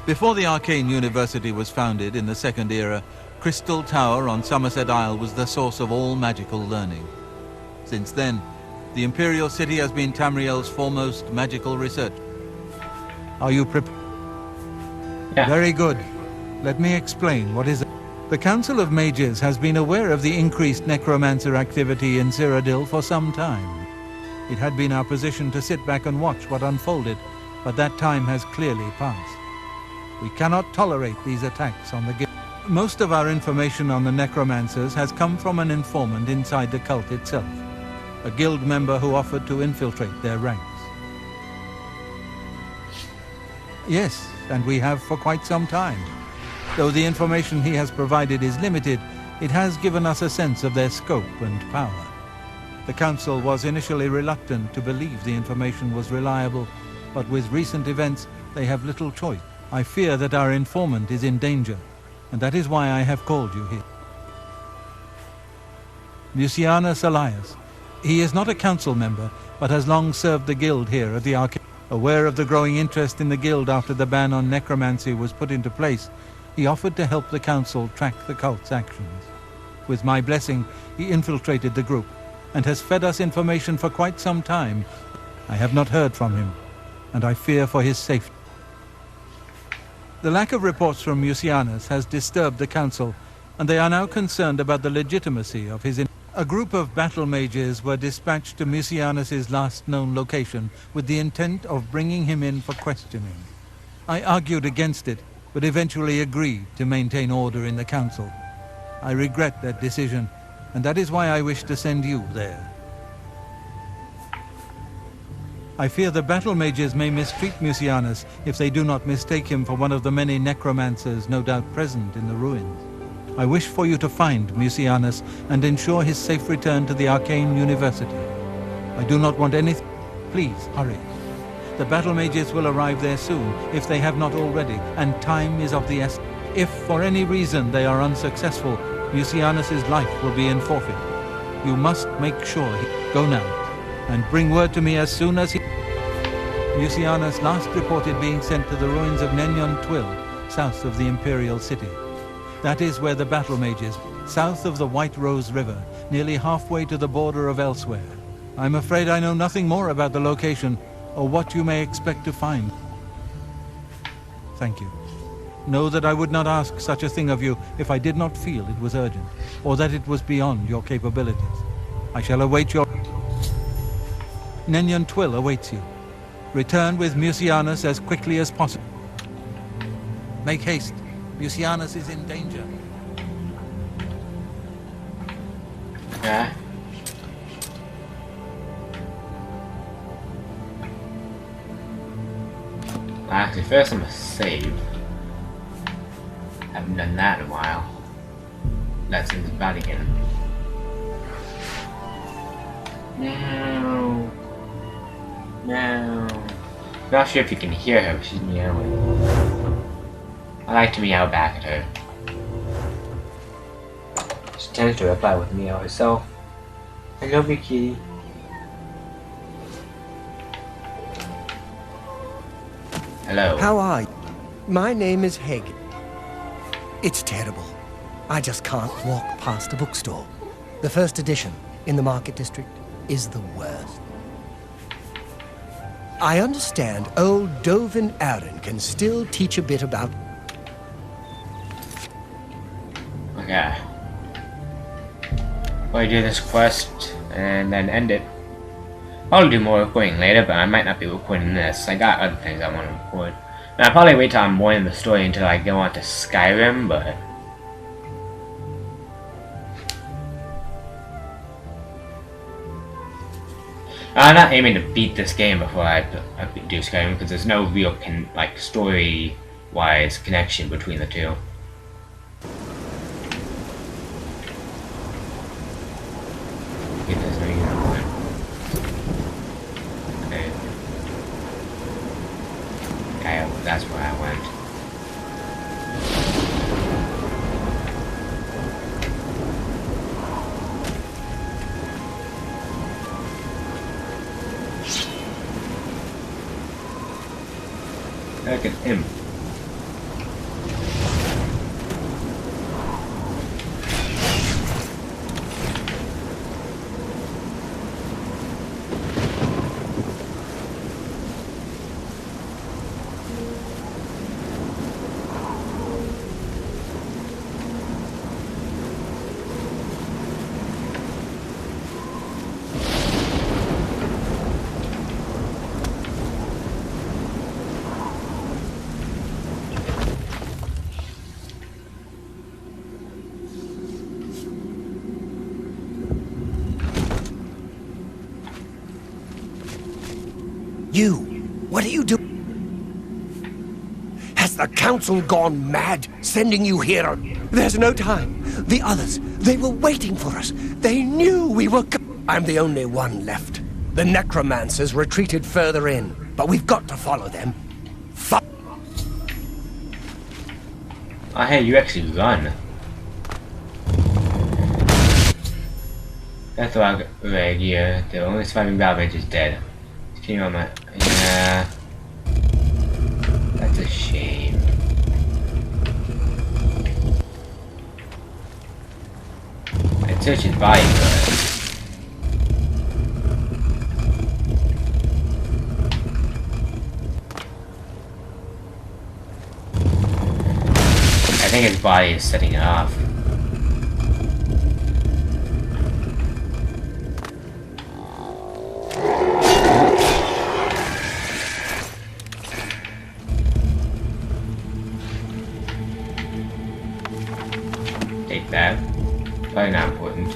Speaker 4: Before the Arcane University was founded in the Second Era, Crystal Tower on Somerset Isle was the source of all magical learning. Since then, the Imperial City has been Tamriel's foremost magical research. Are you prepared?
Speaker 1: Yeah.
Speaker 4: Very good. Let me explain what is... The Council of Mages has been aware of the increased necromancer activity in Cyrodiil for some time. It had been our position to sit back and watch what unfolded, but that time has clearly passed. We cannot tolerate these attacks on the guild. Most of our information on the necromancers has come from an informant inside the cult itself, a guild member who offered to infiltrate their ranks. Yes, and we have for quite some time. Though the information he has provided is limited, it has given us a sense of their scope and power. The Council was initially reluctant to believe the information was reliable, but with recent events, they have little choice. I fear that our informant is in danger, and that is why I have called you here. Lucianus Elias. He is not a council member, but has long served the guild here at the Arcane. Aware of the growing interest in the guild after the ban on necromancy was put into place, he offered to help the council track the cult's actions. With my blessing, he infiltrated the group, and has fed us information for quite some time. I have not heard from him, and I fear for his safety. The lack of reports from Mucianus has disturbed the council, and they are now concerned about the legitimacy of his... A group of battle mages were dispatched to Mucianus's last known location with the intent of bringing him in for questioning. I argued against it, but eventually agreed to maintain order in the council. I regret that decision, and that is why I wish to send you there. I fear the battle mages may mistreat Mucianus if they do not mistake him for one of the many necromancers no doubt present in the ruins. I wish for you to find Mucianus and ensure his safe return to the Arcane University. I do not want anything. Please, hurry. The battle mages will arrive there soon, if they have not already, and time is of the essence. If for any reason they are unsuccessful, Mucianus's life will be in forfeit. You must make sure he... Go now, and bring word to me as soon as he... Mucianus last reported being sent to the ruins of Nenyon Twill, south of the Imperial City. That is where the battle mages, south of the White Rose River, nearly halfway to the border of elsewhere. I'm afraid I know nothing more about the location, or what you may expect to find. Thank you. Know that I would not ask such a thing of you if I did not feel it was urgent, or that it was beyond your capabilities. I shall await your... Nenyon Twill awaits you. Return with Mucianus as quickly as possible. Make haste. Mucianus is in danger.
Speaker 1: Yeah. Actually, first I'm gonna save. Haven't done that in a while. Let's in the bad again. No. No. Not sure if you can hear her, but she's meowing. I like to meow back at her. She tends to reply with meow herself. I love you, kitty. Hello.
Speaker 5: How are you? My name is Hagen. It's terrible. I just can't walk past a bookstore. The first edition in the Market District is the worst. I understand old Dovin Aaron can still teach a bit about...
Speaker 1: Okay. I'll do this quest and then end it. I'll do more recording later, but I might not be recording this. I got other things I want to record. And I'll probably wait till I'm more in the story until I go on to Skyrim, but... I'm not aiming to beat this game before I do Skyrim, because there's no real story-wise connection between the two. Get this ring out. Okay. Okay, that's where I went. Look at him.
Speaker 5: You! What are you doing? Has the council gone mad, sending you here? There's no time. The others, they were waiting for us. They knew we were I'm the only one left. The necromancers retreated further in, but we've got to follow them.
Speaker 1: Oh hey, you actually run. That's why right here. The only surviving Valvage is dead. Can you on my... Yeah. That's a shame. I'd search his body first. I think his body is setting it off. Take that. Probably not important.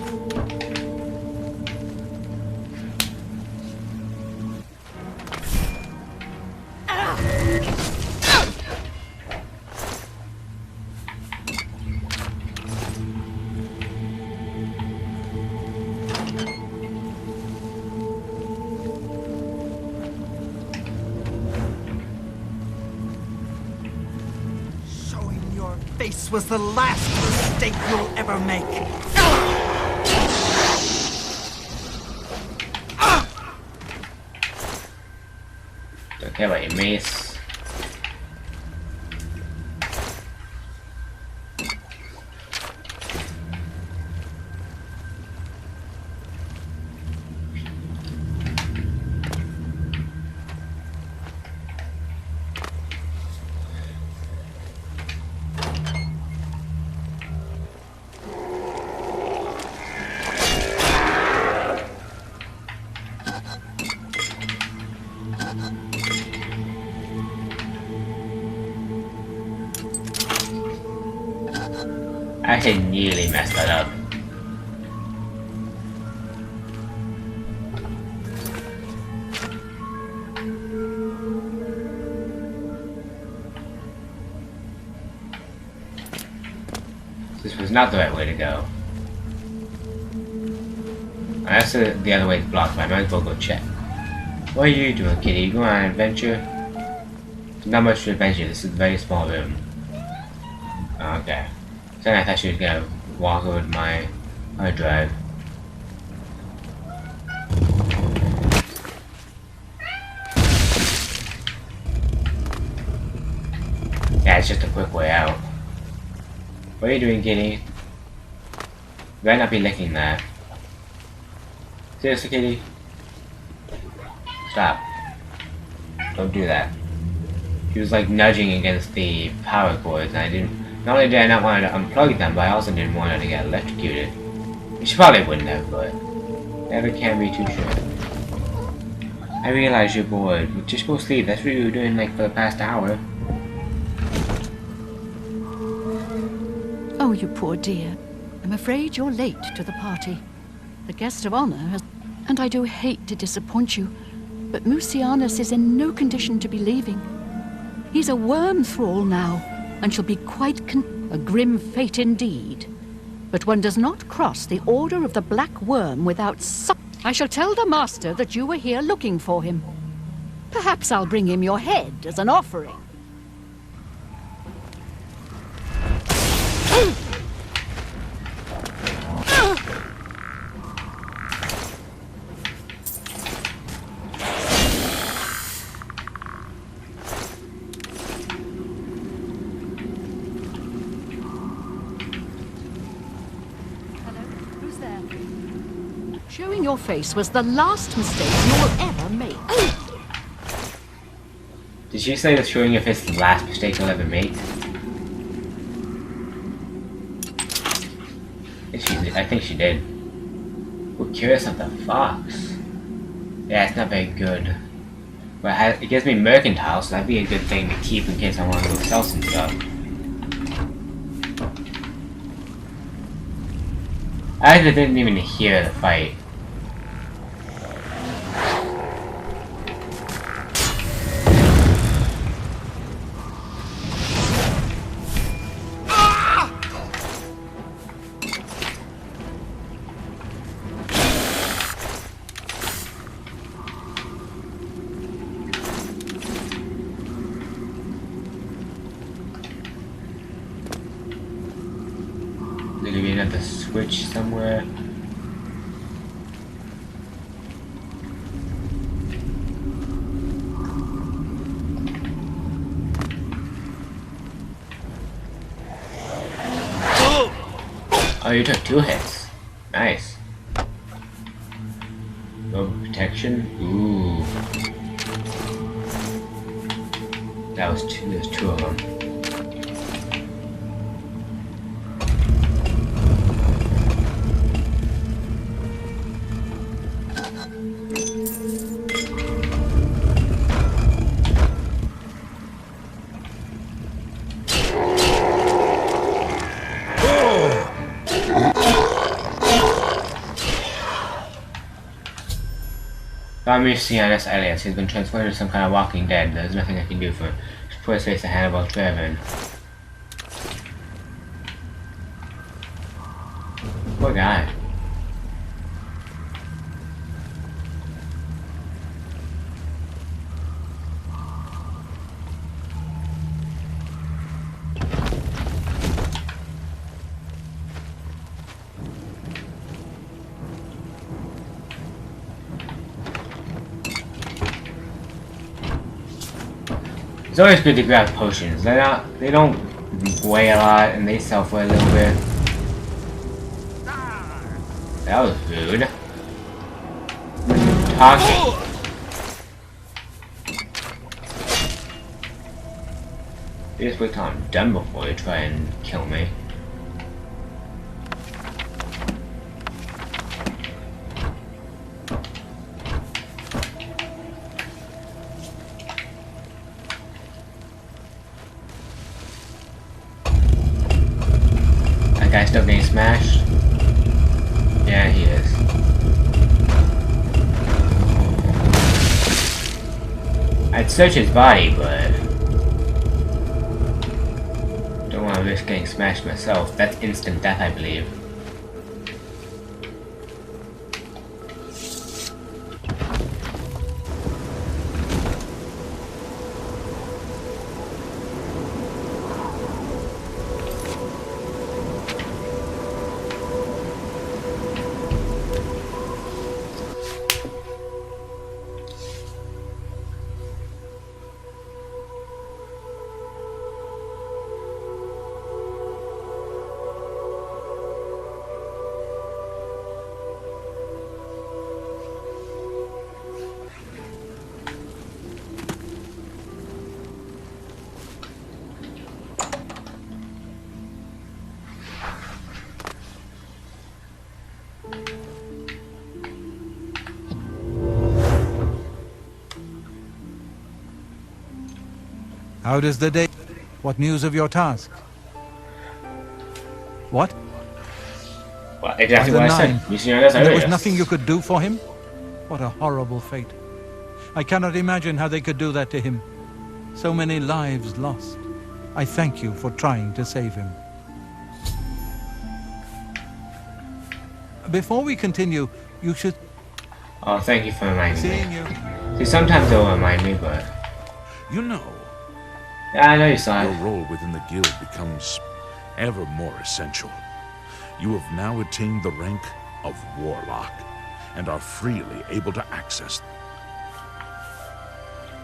Speaker 3: Face was the last mistake you'll ever make.
Speaker 1: Don't care about your mace. I actually nearly messed that up. This was not the right way to go. That's the other way is blocked, but I might as well go check. What are you doing, kitty? You going on an adventure? Not much to adventure. This is a very small room. Okay. So I thought she was gonna walk over to my hard drive. Yeah, it's just a quick way out. What are you doing, kitty? You better not be licking that. Seriously, kitty? Stop. Don't do that. She was like nudging against the power cords, and I didn't. Not only did I not want her to unplug them, but I also didn't want her to get electrocuted. She probably wouldn't have, but never can be too sure. I realize you're bored, but just go sleep. That's what you were doing like for the past hour.
Speaker 8: Oh, you poor dear. I'm afraid you're late to the party. The guest of honor has... And I do hate to disappoint you, but Musianus is in no condition to be leaving. He's a worm thrall now, and shall be quite a grim fate indeed. But one does not cross the order of the Black Worm without I shall tell the master that you were here looking for him. Perhaps I'll bring him your head as an offering. Showing your face was the last mistake you will ever make.
Speaker 1: Did she say that showing your face is the last mistake you'll ever make? I think she did. We're curious of the fox. Yeah, it's not very good. But it gives me mercantile, so that'd be a good thing to keep in case I want to go sell some stuff. I actually didn't even hear the fight. Maybe another switch somewhere. Oh, you took 2 hits. Nice. No protection. Ooh. That was 2. There's 2 of them. Musianus alias. He's been transferred to some kind of walking dead. There's nothing I can do for him. Just put his face to Hannibal Trevin. Poor guy. It's always good to grab potions. They don't weigh a lot and they sell for a little bit. That was rude. Talking. You just wait till I'm done before you try and kill me. guy still getting smashed? Yeah, he is. I'd search his body, but don't want to risk getting smashed myself. That's instant death, I believe.
Speaker 4: How does the day... What news of your task? What?
Speaker 1: Well, exactly
Speaker 4: By
Speaker 1: what
Speaker 4: the
Speaker 1: I said.
Speaker 4: nine.
Speaker 1: You see, that's
Speaker 4: And there was
Speaker 1: yes.
Speaker 4: nothing you could do for him? What a horrible fate. I cannot imagine how they could do that to him. So many lives lost. I thank you for trying to save him. Before we continue, you should...
Speaker 1: Oh, thank you for reminding
Speaker 4: Seeing
Speaker 1: me.
Speaker 4: you.
Speaker 1: See, sometimes they'll remind me, but
Speaker 2: You know,
Speaker 1: yeah, I know you saw
Speaker 2: your
Speaker 1: it.
Speaker 2: role within the guild becomes ever more essential. You have now attained the rank of Warlock, and are freely able to access them.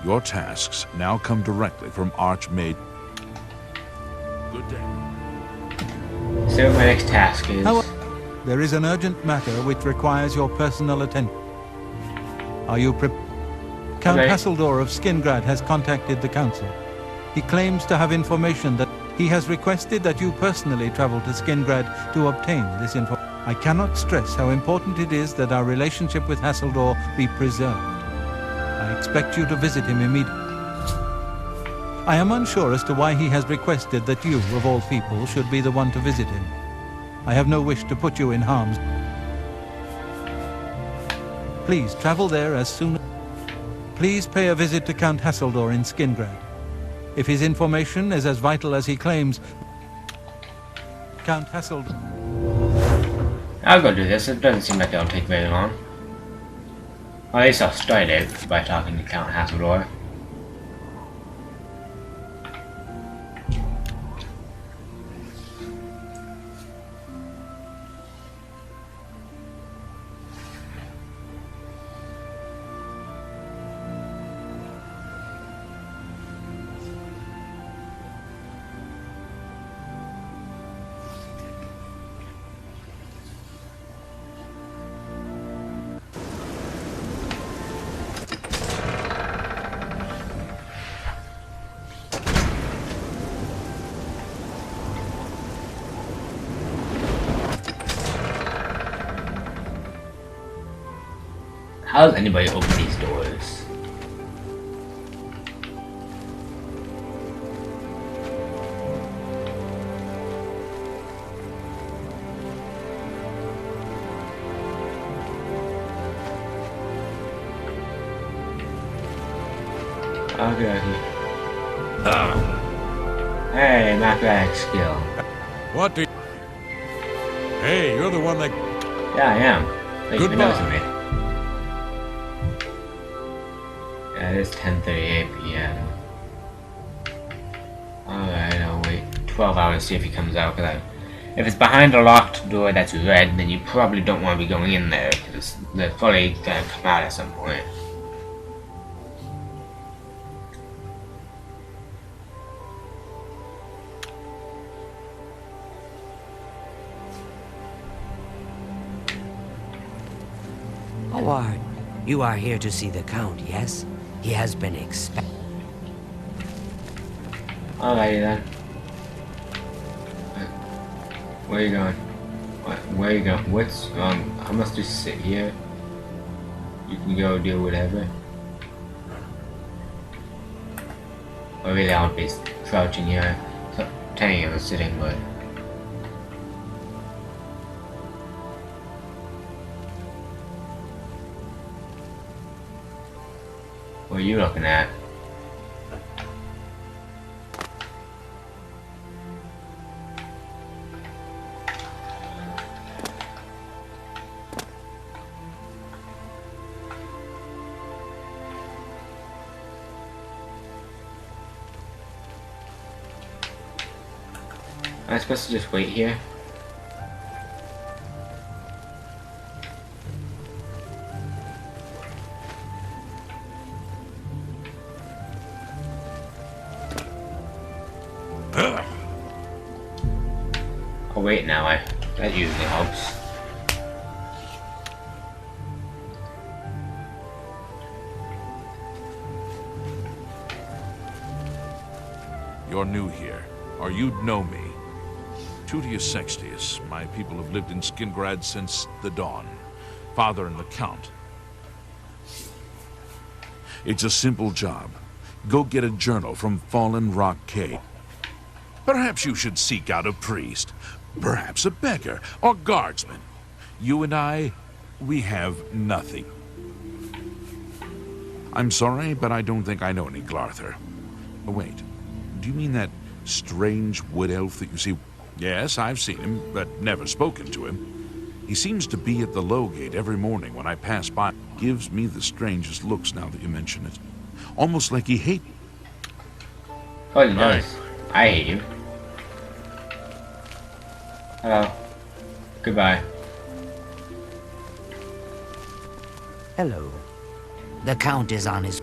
Speaker 2: Your tasks now come directly from Archmage. Good day.
Speaker 1: See what my next task is.
Speaker 4: How... There is an urgent matter which requires your personal attention. Are you prepared? Count
Speaker 1: Okay.
Speaker 4: Hasseldor of Skingrad has contacted the council. He claims to have information that he has requested that you personally travel to Skingrad to obtain this info. I cannot stress how important it is that our relationship with Hasseldor be preserved. I expect you to visit him immediately. I am unsure as to why he has requested that you, of all people, should be the one to visit him. I have no wish to put you in harm's. Please travel there as soon as... Please pay a visit to Count Hasseldor in Skingrad. If his information is as vital as he claims, Count Hasseldor...
Speaker 1: I'll go do this. It doesn't seem like it'll take very long. Or at least I'll start it by talking to Count Hasseldor. How does anybody open these doors? Okay. Hey, mathematics skill.
Speaker 6: What do you... Hey, you're the one that...
Speaker 1: Yeah, I am. Thanks for
Speaker 6: Goodbye.
Speaker 1: noticing me. Yeah, it is 10:38 p.m. Alright, I'll wait 12 hours to see if he comes out. Cause if it's behind a locked door that's red, then you probably don't want to be going in there, because they're probably gonna come out at some point.
Speaker 7: Howard, you are here to see the Count, yes? He has been expected.
Speaker 1: Alrighty then. Where are you going? What? Where are you going? What's I must just sit here. You can go do whatever. Or really I'll be crouching here. So, telling you I was sitting, but What are you looking at? Am I supposed to just wait here? I'll wait now, that usually helps.
Speaker 2: You're new here, or you'd know me. Tutius Sextius. My people have lived in Skingrad since the dawn. Father and the Count. It's a simple job. Go get a journal from Fallen Rock Cave. Perhaps you should seek out a priest. Perhaps a beggar or guardsman. You and I, we have nothing. I'm sorry, but I don't think I know any Glarther. Oh, wait. Do you mean that strange wood elf that you see? Yes, I've seen him, but never spoken to him. He seems to be at the low gate every morning when I pass by. Gives me the strangest looks now that you mention it. Almost like he hates.
Speaker 1: Oh, he does. I hate you. Hello. Goodbye.
Speaker 7: Hello. The Count is on his...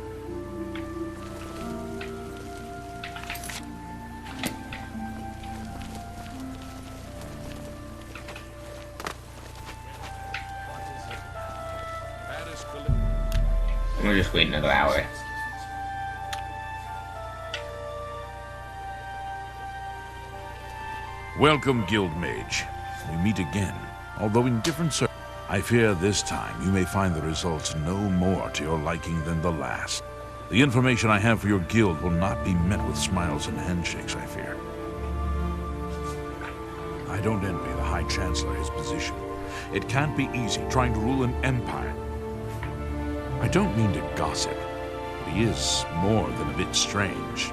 Speaker 1: We'll just wait another hour.
Speaker 2: Welcome, Guild Mage. We meet again, although in different circles. I fear this time you may find the results no more to your liking than the last. The information I have for your guild will not be met with smiles and handshakes, I fear. I don't envy the High Chancellor his position. It can't be easy trying to rule an empire. I don't mean to gossip, but he is more than a bit strange.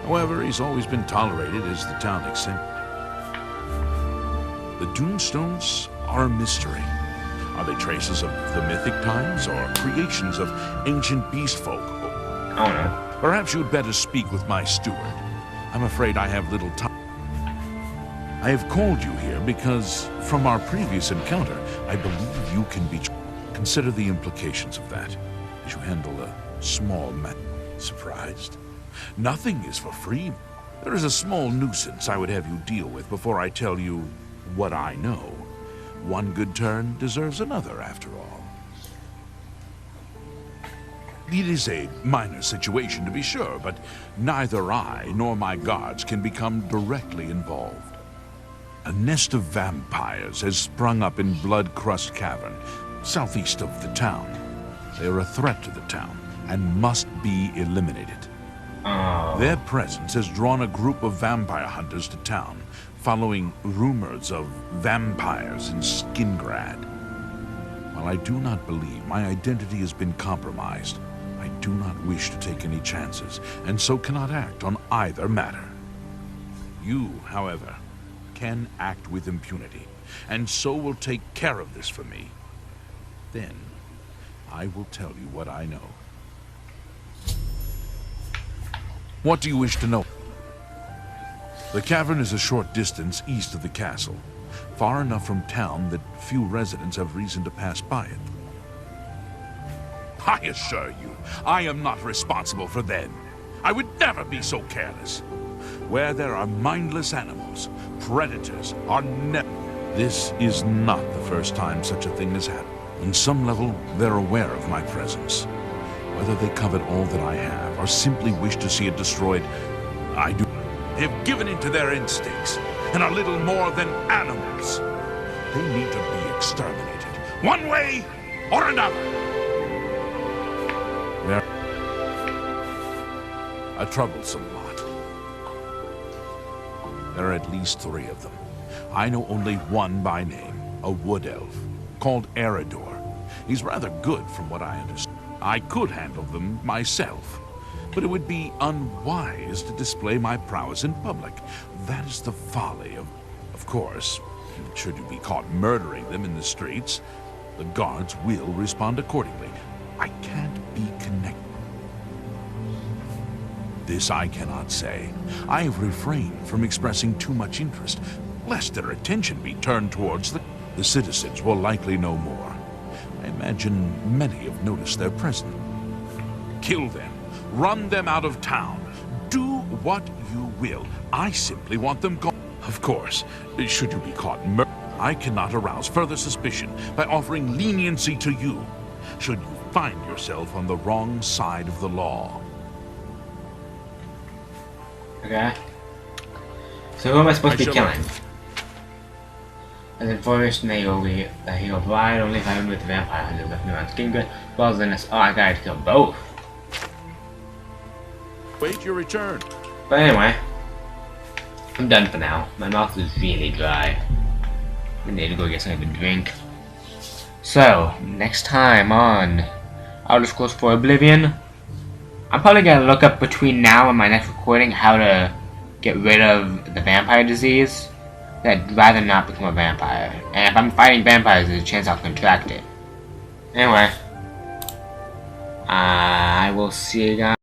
Speaker 2: However, he's always been tolerated as the town accepts. The Doomstones are a mystery. Are they traces of the mythic times or creations of ancient beast folk?
Speaker 1: I don't know.
Speaker 2: Perhaps you'd better speak with my steward. I'm afraid I have little time. I have called you here because, from our previous encounter, I believe you can be... Consider the implications of that as you handle a small matter. Surprised? Nothing is for free. There is a small nuisance I would have you deal with before I tell you what I know. One good turn deserves another, after all. It is a minor situation, to be sure, but neither I nor my guards can become directly involved. A nest of vampires has sprung up in Blood-Crust Cavern, southeast of the town. They are a threat to the town and must be eliminated. Their presence has drawn a group of vampire hunters to town, following rumors of vampires in Skingrad. While I do not believe my identity has been compromised, I do not wish to take any chances, and so cannot act on either matter. You, however, can act with impunity, and so will take care of this for me. Then, I will tell you what I know. What do you wish to know? The cavern is a short distance east of the castle, far enough from town that few residents have reason to pass by it. I assure you, I am not responsible for them. I would never be so careless. Where there are mindless animals, predators are never... This is not the first time such a thing has happened. On some level, they're aware of my presence. Whether they covet all that I have, or simply wish to see it destroyed, I do. They have given in to their instincts, and are little more than animals. They need to be exterminated, one way or another. They're a troublesome lot. There are at least 3 of them. I know only one by name, a wood elf, called Eridor. He's rather good from what I understand. I could handle them myself, but it would be unwise to display my prowess in public. That is the folly of course, should you be caught murdering them in the streets, the guards will respond accordingly. I can't be connected. This I cannot say. I have refrained from expressing too much interest, lest their attention be turned towards the citizens will likely know more. I imagine many have noticed their presence. Kill them. Run them out of town. Do what you will. I simply want them gone. Of course, should you be caught I cannot arouse further suspicion by offering leniency to you, should you find yourself on the wrong side of the law.
Speaker 1: Okay. So who am I supposed to be killing? As information that he'll blind only if I'm with the vampire hunter left me on skin good. Well then it's I gotta kill both.
Speaker 2: Wait your return.
Speaker 1: But anyway, I'm done for now. My mouth is really dry. I need to go get something to drink. So, next time on Outer Scrolls 4 Oblivion, I'm probably gonna look up between now and my next recording how to get rid of the vampire disease. I'd rather not become a vampire. And if I'm fighting vampires, there's a chance I'll contract it. Anyway, I will see you guys.